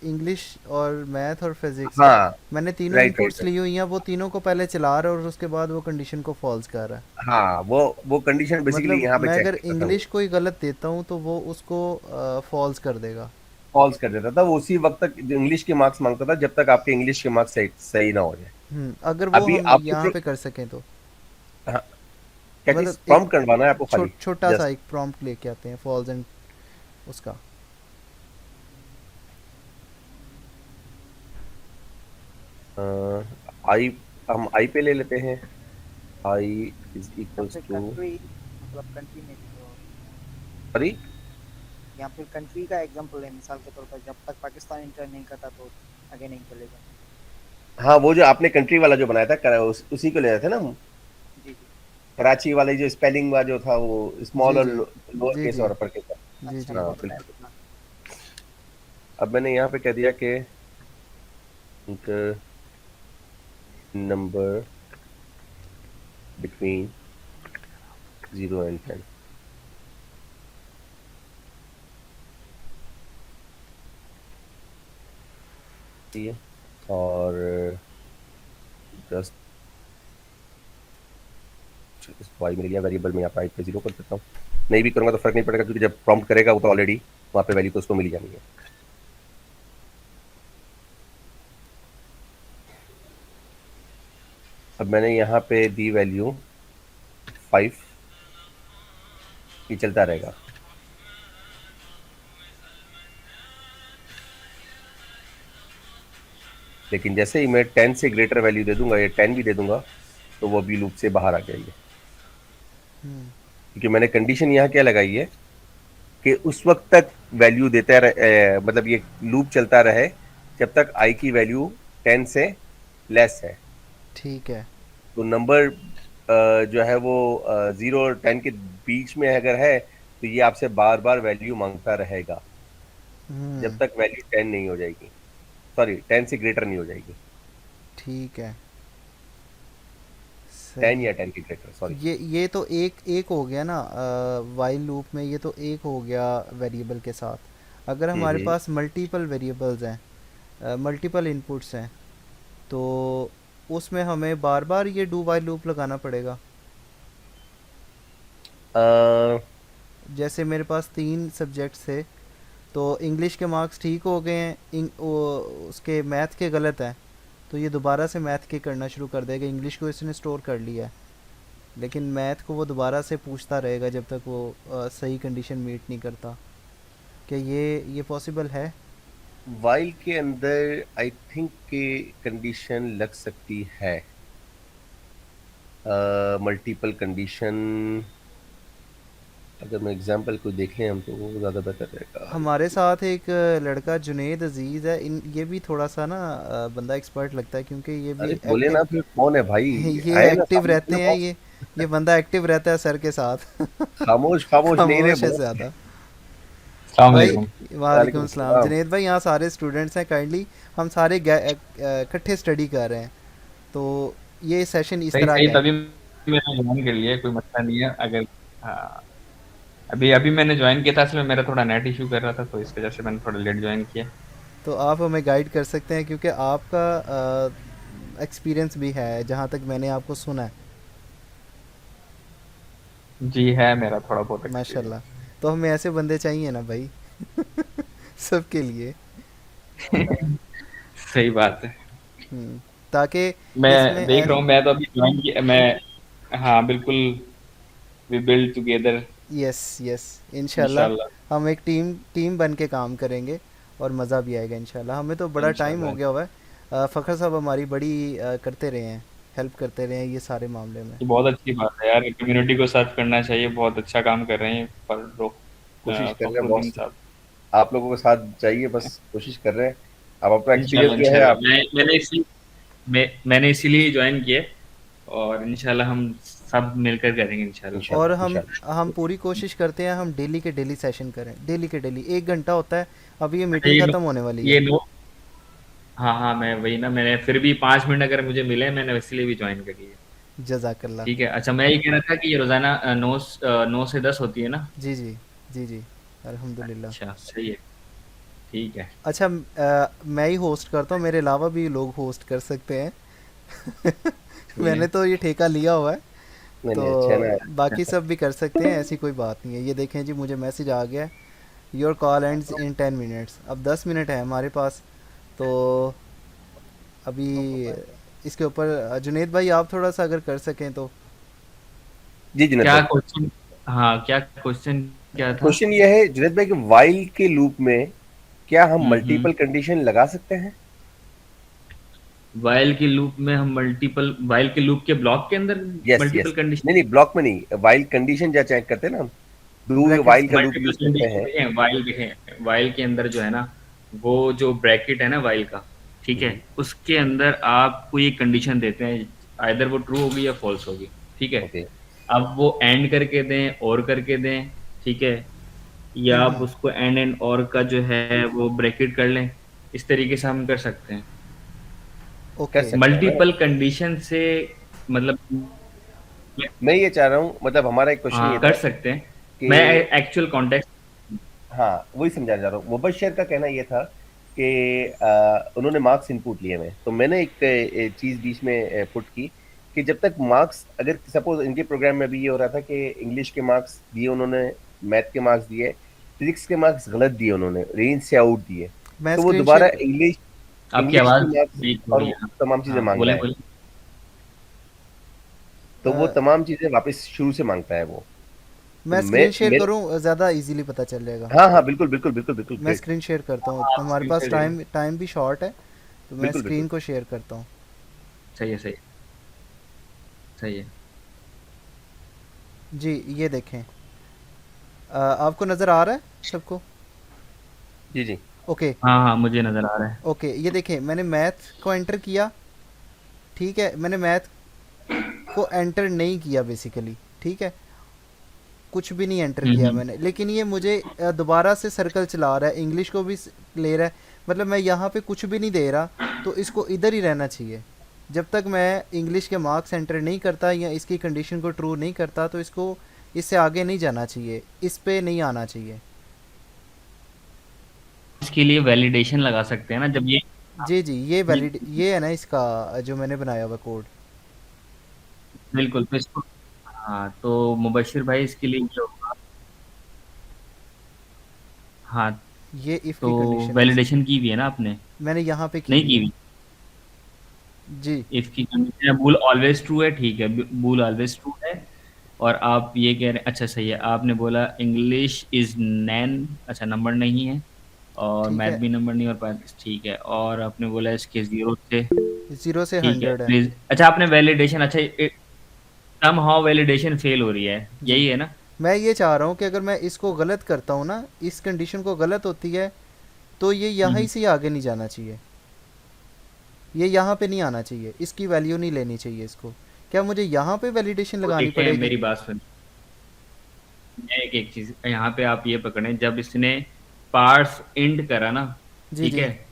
इंग्लिश और मैथ और फिज़िक्स, हाँ, मैंने तीनों राइट राइट इनपुट्स राइट। ली हुई हैं, वो तीनों को पहले चला रहा है और उसके बाद वो कंडीशन को फॉल्स कर रहा है। हाँ, वो कंडीशन बेसिकली मतलब यहाँ पे मैं चेक अगर करता था, वो इंग्लिश को ही गलत देता हूँ तो वो उसको फॉल्स कर देगा। फॉल्स कर देता था। वो उसी वक्त तक इंग्लिश के मार्क्स मांगता था जब तक आपके इंग्लिश के मार्क्स सही सही ना हो जाए। अगर वो अभी हम आपके यहाँ पे कर सकें तो। हाँ, क्या चीज मतलब एक प्रॉम्प्ट करवाना है आपको खाली? छोटा सा जस्ट एक प्रॉम्प्ट लेके आते हैं फॉल्स एंड उसका। आई, हम आई पे ले लेते हैं। आई इज या इक्वल्स फिर टू, कंट्री, मतलब कंट्री में भी तो, सॉरी, या फिर कंट्री का एग्जांपल है, मिसाल के तौर पर जब तक पाकिस्तान इंटर नहीं करता तो आगे नहीं चलेगा। हाँ वो जो आपने कंट्री वाला जो बनाया था उसी को ले रहे थे ना हम। जी जी। कराची वाले जो स्पेलिंग वाला जो था वो स्मॉल जी और जी। लोअर जी केस जी। और अपर केस। जी अच्छा, जी। हाँ वो बताया बिल्कुल। था। अब मैंने यहाँ पे कह दिया कि नंबर बिटवीन 0 and 10। ठीक है, और जस्ट इस वाई में लिया वेरिएबल में, यहाँ पे पे 0 कर देता हूँ। नहीं भी करूँगा तो फर्क नहीं पड़ेगा क्योंकि जब प्रॉम्प्ट करेगा वो तो ऑलरेडी वहाँ पे वैल्यू तो उसको मिल ही जानी है। अब मैंने यहाँ पे दी वैल्यू 5, ये चलता रहेगा। लेकिन जैसे ही मैं 10 से ग्रेटर वैल्यू दे दूंगा या 10 भी दे दूंगा तो वो भी लूप से बाहर आ जाएगी, हम्म। क्योंकि मैंने कंडीशन यहाँ क्या लगाई है कि उस वक्त तक वैल्यू देता रहे, मतलब ये लूप चलता रहे जब तक आई की वैल्यू 10 से लेस है। ठीक है। तो नंबर जो है वो 0 और 10 के बीच में अगर है तो ये आपसे बार बार वैल्यू मांगता रहेगा जब हम्म। तक वैल्यू 10 नहीं हो जाएगी। सॉरी 10 से ग्रेटर नहीं हो जाएगी, ठीक है 10 सही या है। 10 के ग्रेटर, सॉरी। ये तो एक हो गया ना वाइल लूप में, ये तो एक हो गया वेरिएबल के साथ। अगर हमारे हम्म। पास मल्टीपल वेरिएबल्स हैं, मल्टीपल इनपुट्स हैं, तो उसमें हमें बार बार ये डू वाइल लूप लगाना पड़ेगा। अ, जैसे मेरे पास 3 सब्जेक्ट्स थे, तो इंग्लिश के मार्क्स ठीक हो गए हैं, उसके मैथ के गलत हैं, तो ये दोबारा से मैथ के करना शुरू कर देगा। इंग्लिश को इसने स्टोर कर लिया है, लेकिन मैथ को वो दोबारा से पूछता रहेगा जब तक वो सही कंडीशन मीट नहीं करता। क्या ये पॉसिबल है? वाइल के अंदर आई थिंक के कंडीशन लग सकती है, मल्टीपल कंडीशन। अगर मैं एग्जांपल को देख लें हम तो वो ज़्यादा बेहतर रहेगा। हमारे साथ एक लड़का जुनेद अजीज़ है, इन ये भी थोड़ा सा ना बंदा एक्सपर्ट लगता है, क्योंकि ये भी अरे बोले ना फिर कौन है भाई, ये आए ना एक्टिव सामने रहते से हैं, बॉस। ये बंदा एक्टिव रहता है सर के साथ। खामोश खामोश नहीं रे खामोश है बॉस। ज़्यादा अस्सलाम भाई। वालेकुम। वालेकुम वालेकुम सलाम सलाम। जुनेद भाई, यहाँ सारे स्टूडेंट्स हैं, काइंडली हम सारे इकट्ठे स्टडी कर रहे हैं, तो ये सेशन इस सही तरह सही, का है। तभी मैंने ज्वाइन कर लिया है, कोई मसला नहीं है। अगर हाँ, अभी अभी मैंने ज्वाइन किया था, असल में मेरा थोड़ा नेट इशू कर रहा था, तो इस वजह से मैंने थोड़ा लेट ज्वाइन किया। तो आप हमें गाइड कर सकते हैं, क्योंकि आपका एक्सपीरियंस भी है जहाँ तक मैंने आपको सुना है, जी है मेरा थोड़ा बहुत एक्सपीरियंस। माशाल्लाह। तो हमें ऐसे बंदे चाहिए ना भाई, सबके लिए। सही बात है। ताकि मैं इसमें देख रहा हूँ, मैं तो अभी ज्वाइन किया मैं। हाँ बिल्कुल, we build together yes yes, इंशाल्लाह इंशाल्लाह। हम एक टीम टीम बन के काम करेंगे और मज़ा भी आएगा इंशाल्लाह। हमें तो बड़ा टाइम हो इंशाल्लाह, गया हुआ है, फ़खर साहब हमारी बड़ी करते रहे हैं, हेल्प करते रहे हैं ये सारे मामले में। ये बहुत अच्छी बात है यार, कम्युनिटी को सर्व करना चाहिए, बहुत अच्छा काम कर रहे हैं कोशिश कर रहे हैं फखरुद्दीन बॉस, साहब। आप लोगों का साथ चाहिए, बस कोशिश कर रहे हैं। अब अपना एक्सपीरियंस इंशाल्लाह जो है इंशाल्लाह, आप। मैंने इसीलिए ज्वाइन किया, और इंशाल्लाह हम सब मिलकर करेंगे इंशाल्लाह। और इंशाल्लाह हम इंशाल्लाह। पूरी कोशिश करते हैं, हम डेली के डेली सेशन करें, डेली के डेली 1 घंटा होता है। अभी ये अच्छा, मीटिंग ख़त्म होने वाली ये है। नो हाँ हाँ, मैं वही ना, मैंने फिर भी 5 मिनट अगर मुझे मिले, मैंने इसलिए भी ज्वाइन कर लिया। जज़ाकल्ला। ठीक है, अच्छा मैं ये कह रहा था कि ये रोजाना 9 से 10 होती है ना? जी जी जी जी, अल्हम्दुलिल्लाह। अच्छा सही है, ठीक है। अच्छा मैं ही होस्ट करता हूँ, मेरे अलावा भी लोग होस्ट कर सकते हैं। ठीक है। मैंने तो ये ठेका लिया हुआ है, नहीं तो नहीं, अच्छा है ना। बाकी सब भी कर सकते हैं, ऐसी कोई बात नहीं है। ये देखें जी, मुझे मैसेज आ गया है, your call ends in 10 minutes. अब 10 मिनट है हमारे पास, तो अभी इसके ऊपर जुनेद भाई आप थोड़ा सा अगर कर सकें तो। जी जुनैद क्या भाई, क्वेश्चन? हाँ, क्या क्वेश्चन क्या था? क्वेश्चन ये है जुनैद भाई कि वाइल के लूप में क्या हम हम्म। मल्टीपल कंडीशन लगा सकते हैं? वाइल के लूप के ब्लॉक के अंदर यस मल्टीपल यस, कंडीशन। नहीं नहीं ब्लॉक में नहीं, वाइल कंडीशन जहाँ चेक करते हैं ना हम, डू ब्रैकेट्स वाइल का में। लूप मल्टीपल यूज करते कंडीशन हैं। देखें, वाइल के अंदर जो है ना, वो जो ब्रैकेट है ना वाइल का, ठीक है, उसके अंदर आपको ये कंडीशन देते हैं, आइदर वो ट्रू होगी या फॉल्स होगी। ठीक है, ओके। अब वो एंड करके दें और करके दें, ठीक है, या आप उसको एंड और का जो है वो ब्रैकेट कर लें। इस तरीके से हम कर सकते हैं कर ओके। सकते हैं ना। मल्टीपल कंडीशन से, मतलब मैं ये चाह रहा हूँ, मतलब हमारा एक क्वेश्चन ये हाँ कर था सकते हैं। कि मैं एक्चुअल कॉन्टेक्स्ट। हाँ वही समझाना चाह रहा हूँ। मुबशर का कहना ये था कि उन्होंने मार्क्स इनपुट लिए हुए हैं, तो मैंने एक चीज़ बीच में पुट की कि जब तक मार्क्स, अगर सपोज इनके प्रोग्राम में भी ये हो रहा था कि इंग्लिश के मार्क्स दिए उन्होंने, मैथ के मार्क्स दिए, फिजिक्स के मार्क्स गलत दिए उन्होंने, रेंज से आउट दिए, मैं तो वो स्क्रीन दोबारा शेयर। इंग्लिश आपकी इंग्लिश आवाज के मार्क्स बीच हो और रही वो है। तमाम चीज़ें हाँ मांग बोले रहा है, बोले। तो वो तमाम चीज़ें वापस शुरू से मांगता है वो। तो मैं मैं स्क्रीन शेयर मेरे करूँ, ज़्यादा इजीली पता चल जाएगा। हाँ हाँ बिल्कुल बिल्कुल बिल्कुल बिल्कुल, मैं ग्रेट। स्क्रीन शेयर करता हूँ, आप हमारे स्क्रीन पास शेयर करिए। टाइम भी शॉर्ट है, तो मैं बिल्कुल बिल्कुल। स्क्रीन को शेयर करता हूँ। सही है, सही है, सही है। जी ये देखें, आपको नज़र आ रहा है सबको? जी जी। ओके हाँ हाँ, मुझे नजर आ रहा है। ओके, ये देखें मैंने मैथ को एंटर किया, ठीक है, मैंने मैथ को एंटर नहीं किया बेसिकली, ठीक है, कुछ भी नहीं एंटर किया हम्म। मैंने, लेकिन ये मुझे दोबारा से सर्कल चला रहा है, इंग्लिश को भी ले रहा है, मतलब मैं यहाँ पे कुछ भी नहीं दे रहा, तो इसको इधर ही रहना चाहिए। जब तक मैं इंग्लिश के मार्क्स एंटर नहीं करता या इसकी कंडीशन को ट्रू नहीं करता, तो इसको इससे आगे नहीं जाना चाहिए, इस पे नहीं आना चाहिए। इसके लिए वैलिडेशन लगा सकते हैं ना जब ये जी जी, ये है ना इसका जो मैंने बनाया हुआ कोड। बिल्कुल। तो इसको हाँ, तो मुबशिर भाई इसके लिए ये होगा। हाँ, ये इफ़ तो की कंडीशन है इसकी। वैलिडेशन की हुई है ना आपने? मैंने यहाँ पे की नहीं हुई की है। हुई। जी इफ की कंडीशन है बूल ऑलवेज ट्रू है, ठीक है, बूल ऑलवेज ट्रू है। और आप ये कह रहे हैं, अच्छा सही है, आपने बोला इंग्लिश इज नैन, अच्छा नंबर नहीं है, और ठीक मैथ है। भी नंबर नहीं, और ठीक है, और आपने बोला इसके 0 से, 0 से ठीक है 100 है। प्लीज। अच्छा आपने वैलिडेशन, अच्छा सम हाउ वैलिडेशन फेल हो रही है, जी, यही है ना? मैं ये चाह रहा हूँ कि अगर मैं इसको गलत करता हूँ ना, इस कंडीशन को गलत होती है, तो ये यहाँ हम्म, से आगे नहीं जाना चाहिए, ये यहाँ पे नहीं आना चाहिए, इसकी वैल्यू नहीं लेनी चाहिए इसको। क्या मुझे यहाँ पे वैलिडेशन तो लगानी देखें पड़ेगी? मेरी बात सुन, मैं एक एक चीज यहाँ पे आप ये पकड़ें, जब इसने पार्स इंड करा ना, जी ठीक जी। है,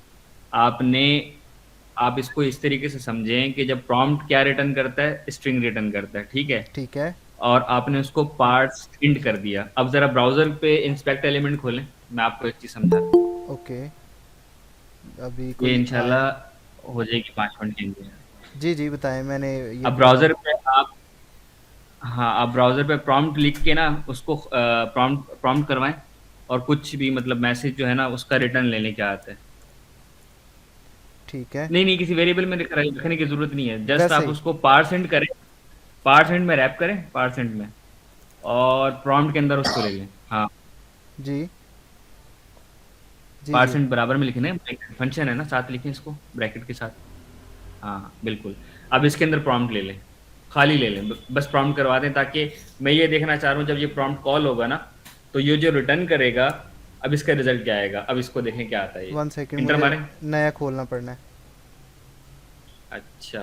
आपने आप इसको इस तरीके से समझें कि जब प्रॉम्प्ट क्या रिटर्न करता है, स्ट्रिंग रिटर्न करता है, ठीक है, ठीक है। और आपने उसको पार्ट्स इंड कर दिया। अब जरा ब्राउजर पे इंस्पेक्ट एलिमेंट खोलें, मैं आपको एक चीज समझाता हूँ। ओके, अभी ये कोई आया? इंशाल्लाह हो जाएगी 5 मिनट के अंदर। जी जी, बताएं, मैंने ये अब प्रोग्राम। ब्राउजर पे आप, हाँ, आप ब्राउजर पे प्रॉम्प्ट लिख के ना उसको प्रॉम्प्ट प्रॉम्प्ट करवाएं, और कुछ भी मतलब मैसेज जो है ना उसका रिटर्न लेने क्या आता है। ठीक है, नहीं नहीं, किसी वेरिएबल में रखने की जरूरत नहीं है, जस्ट वैसे आप ही। उसको पार्सेंट करें, पार्सेंट में रैप करें, पार्सेंट में, और प्रॉम्प्ट के अंदर उसको ले लें। हाँ, जी जी जी। परसेंट बराबर में लिखना है, फंक्शन है ना, साथ लिखें इसको ब्रैकेट के साथ। हाँ बिल्कुल। अब इसके अंदर प्रॉम्प्ट ले लें, खाली ले लें, बस प्रॉम्प्ट करवा दें, ताकि मैं ये देखना चाह रहा हूँ जब ये प्रॉम्प्ट कॉल होगा ना, तो ये जो रिटर्न करेगा, अब इसका रिजल्ट क्या आएगा, अब इसको देखें क्या आता है ये। 1 सेकेंड, इंटर मुझे मारें। नया खोलना पड़ना है। अच्छा,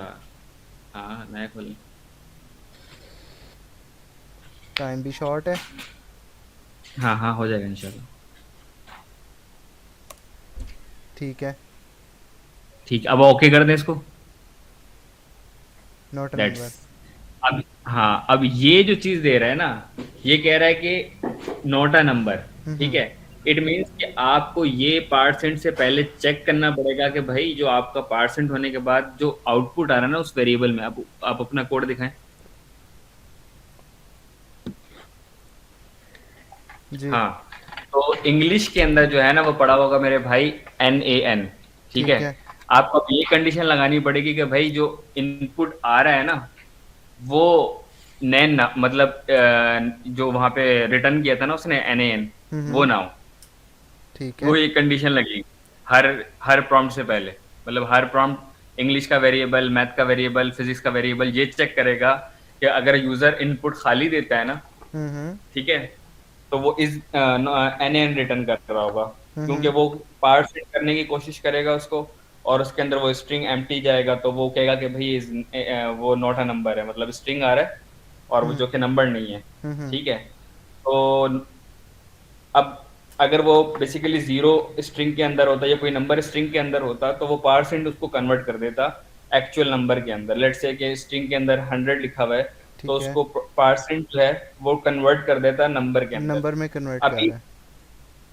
हाँ नया खोलें। टाइम भी शॉर्ट है। हाँ हाँ, हो जाएगा इंशाल्लाह। ठीक है। ठीक, अब ओके कर दें इसको। Not a that's, number. अब हाँ, अब ये जो चीज दे रहा है ना, ये कह रहा है कि नॉट अ नंबर, ठीक है। इट मीन्स कि आपको ये परसेंट से पहले चेक करना पड़ेगा कि भाई जो आपका परसेंट होने के बाद जो आउटपुट आ रहा है ना उस वेरिएबल में, आप अपना कोड दिखाएं। जी। हाँ, तो इंग्लिश के अंदर जो है ना वो पड़ा होगा मेरे भाई NAN, ठीक है। ठीक है। आपको अब ये कंडीशन लगानी पड़ेगी कि भाई जो इनपुट आ रहा है ना वो नैन ना, मतलब जो वहां पे रिटर्न किया था ना उसने NAN, वो ना हो। ठीक वो है। एक कंडीशन लगेगी हर हर प्रॉम्प्ट से पहले, मतलब हर प्रॉम्प्ट इंग्लिश का वेरिएबल, मैथ का वेरिएबल, फिजिक्स का वेरिएबल ये चेक करेगा कि अगर यूजर इनपुट खाली देता है ना, ठीक है, तो वो इस NAN रिटर्न कर रहा होगा, क्योंकि वो पार्ट फिट करने की कोशिश करेगा उसको, और उसके अंदर वो स्ट्रिंग एम्प्टी जाएगा, तो वो कहेगा कि भाई वो नॉट अ नंबर है, मतलब स्ट्रिंग आ रहा है और वो जो कि नंबर नहीं है, ठीक है। तो अब अगर वो बेसिकली 0 स्ट्रिंग के अंदर होता या कोई नंबर स्ट्रिंग के अंदर होता, तो वो परसेंट उसको कन्वर्ट कर देता एक्चुअल नंबर के अंदर। लेट्स से कि स्ट्रिंग के अंदर 100 लिखा हुआ है, तो ठीक है। उसको परसेंट जो है वो कन्वर्ट कर देता नंबर के अंदर। नंबर में कन्वर्ट कर अभी रहा है।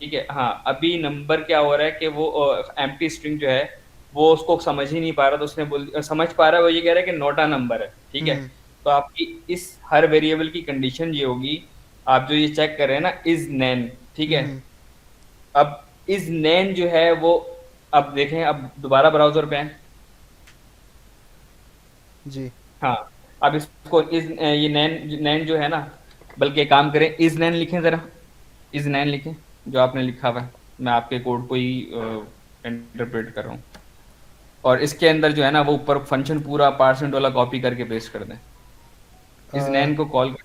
ठीक है, हाँ, अभी नंबर क्या हो रहा है कि वो एम्प्टी स्ट्रिंग जो है वो उसको समझ ही नहीं पा रहा, तो उसने समझ पा रहा है, वो ये कह रहा है कि नोट अ नंबर है, ठीक है। तो आपकी इस हर वेरिएबल की कंडीशन ये होगी, आप जो ये चेक कर रहे हैं ना इज नैन, ठीक है। अब इज नैन जो है वो, अब देखें, अब दोबारा ब्राउजर पे आए। जी। हाँ, अब इसको इज ये नैन नैन जो है ना, बल्कि एक काम करें, इज नैन लिखें जरा, इज नैन लिखें जो आपने लिखा हुआ है, मैं आपके कोड को ही इंटरप्रेट कर रहा हूँ, और इसके अंदर जो है ना वो ऊपर फंक्शन पूरा परसेंट वाला कॉपी करके पेस्ट कर दें। इस नैन को कॉल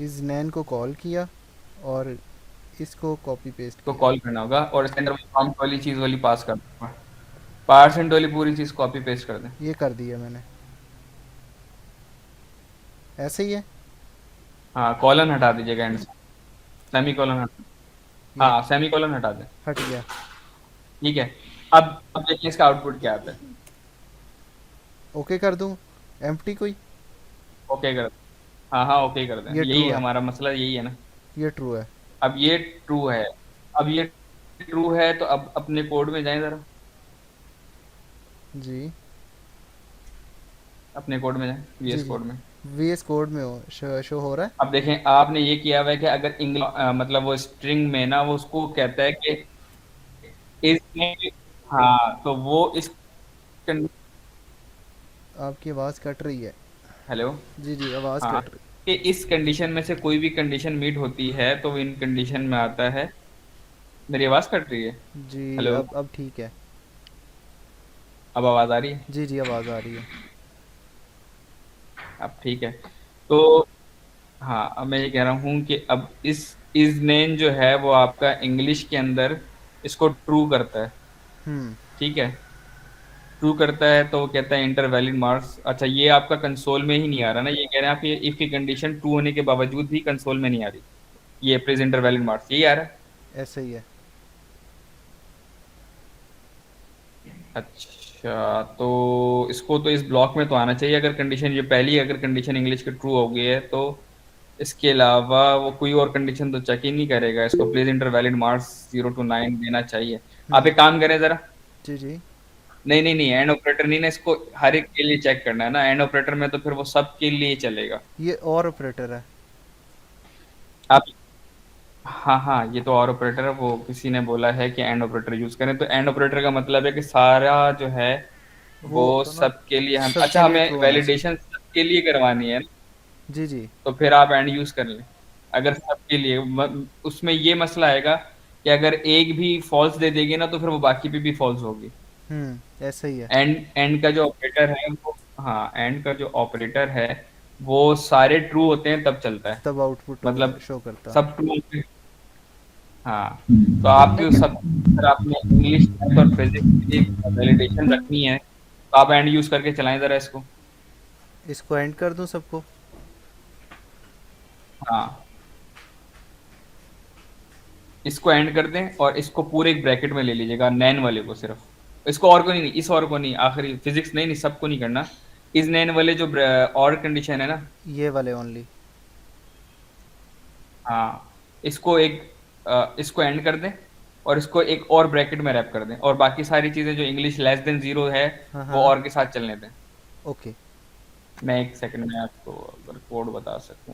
इस नैन को कॉल किया और इसको कॉपी पेस्ट को किया। कॉल करना होगा, और इसके अंदर प्रॉम्प्ट वाली चीज वाली पास कर दें, परसेंट वाली पूरी चीज कॉपी पेस्ट कर दें। ये कर दिया मैंने। ऐसे ही है। हाँ, कॉलन हटा दीजिएगा एंड से, सेमी कॉलन हटा। हाँ सेमीकोलन हटा दें, हट गया। ठीक है। अब देखिए इसका आउटपुट क्या आता है। ओके कर दूं एम्प्टी कोई? ओके कर, हाँ हाँ ओके कर दें, ये यही true है। हमारा मसला यही है ना। ये ट्रू है। अब ये ट्रू है, अब ये ट्रू है तो अब अपने कोड में जाएं जरा, जी अपने कोड में जाएं, जी वीएस जी कोड में। VS कोड में हो शो हो रहा है। अब देखें आपने ये किया हुआ है कि अगर इंग्लिश मतलब वो स्ट्रिंग में ना वो उसको कहता है कि इसमें, हाँ तो वो इस, आपकी आवाज़ कट रही है। हेलो, जी जी आवाज़ हाँ कट रही। कि इस कंडीशन में से कोई भी कंडीशन मीट होती है तो वो इन कंडीशन में आता है। मेरी आवाज़ कट रही है? जी हेलो, अब ठीक है। अब आवाज़ आ रही है? जी जी आवाज़ आ रही है। अब ठीक है। तो हाँ अब मैं ये कह रहा हूँ कि अब इस नेम जो है वो आपका इंग्लिश के अंदर इसको ट्रू करता है, हम्म। ठीक है। ट्रू करता है तो वो कहता है इंटर वैलिड मार्क्स। अच्छा ये आपका कंसोल में ही नहीं आ रहा ना, ये कह रहे हैं आप ये इफ की कंडीशन ट्रू होने के बावजूद भी कंसोल में नहीं आ रही, ये प्रेजेंट इंटर वैलिड मार्क्स यही आ रहा है। ऐसा ही है। अच्छा तो इसको तो इस ब्लॉक में तो आना चाहिए, अगर कंडीशन ये पहली अगर कंडीशन इंग्लिश की ट्रू हो गई है तो इसके अलावा वो कोई और कंडीशन तो चेक ही नहीं करेगा, इसको please inter valid marks 0 to 9 देना चाहिए। आप एक काम करें जरा, जी जी नहीं नहीं नहीं एंड ऑपरेटर नहीं ना, इसको हर एक के लिए चेक करना है ना, एंड ऑपरेटर में तो फिर वो सब के लिए चलेगा। ये और ऑपरेटर है। आप हाँ हाँ ये तो और ऑपरेटर है, वो किसी ने बोला है कि एंड ऑपरेटर यूज करें, तो एंड ऑपरेटर का मतलब है कि सारा जो है वो वो सबके लिए हम, सबके अच्छा लिए हमें ट्रू होना चाहिए। वैलिडेशन सबके लिए करवानी है ना, जी जी तो फिर आप एंड यूज कर लें। अगर सबके लिए उसमें ये मसला आएगा कि अगर एक भी फॉल्स दे देगी ना तो फिर वो बाकी पे भी फॉल्स होगी। ऐसा ही है। एंड का जो ऑपरेटर है वो, हाँ एंड का जो ऑपरेटर है वो सारे ट्रू होते हैं तब चलता है, तब आउटपुट मतलब शो करता। सब ट्रू होते हैं। हाँ तो आपके सब, अगर आपने इंग्लिश मैथ और फिजिक्स के लिए वैलिडेशन रखनी है तो आप एंड यूज करके चलाएं जरा इसको। इसको एंड कर दूं सबको? हाँ इसको एंड कर दें और इसको पूरे एक ब्रैकेट में ले लीजिएगा, नैन वाले को सिर्फ, इसको और को नहीं, इस और को नहीं, आखिरी फिजिक्स नहीं नहीं सबको नहीं करना, इस नैन वाले जो और कंडीशन है ना, ये वाले ओनली। हाँ इसको एक इसको एंड कर दें और इसको एक और ब्रैकेट में रैप कर दें, और बाकी सारी चीजें जो इंग्लिश लेस देन 0 है हाँ वो हाँ और के साथ चलने दें। ओके। मैं एक सेकंड में आपको अगर कोड बता सकूं,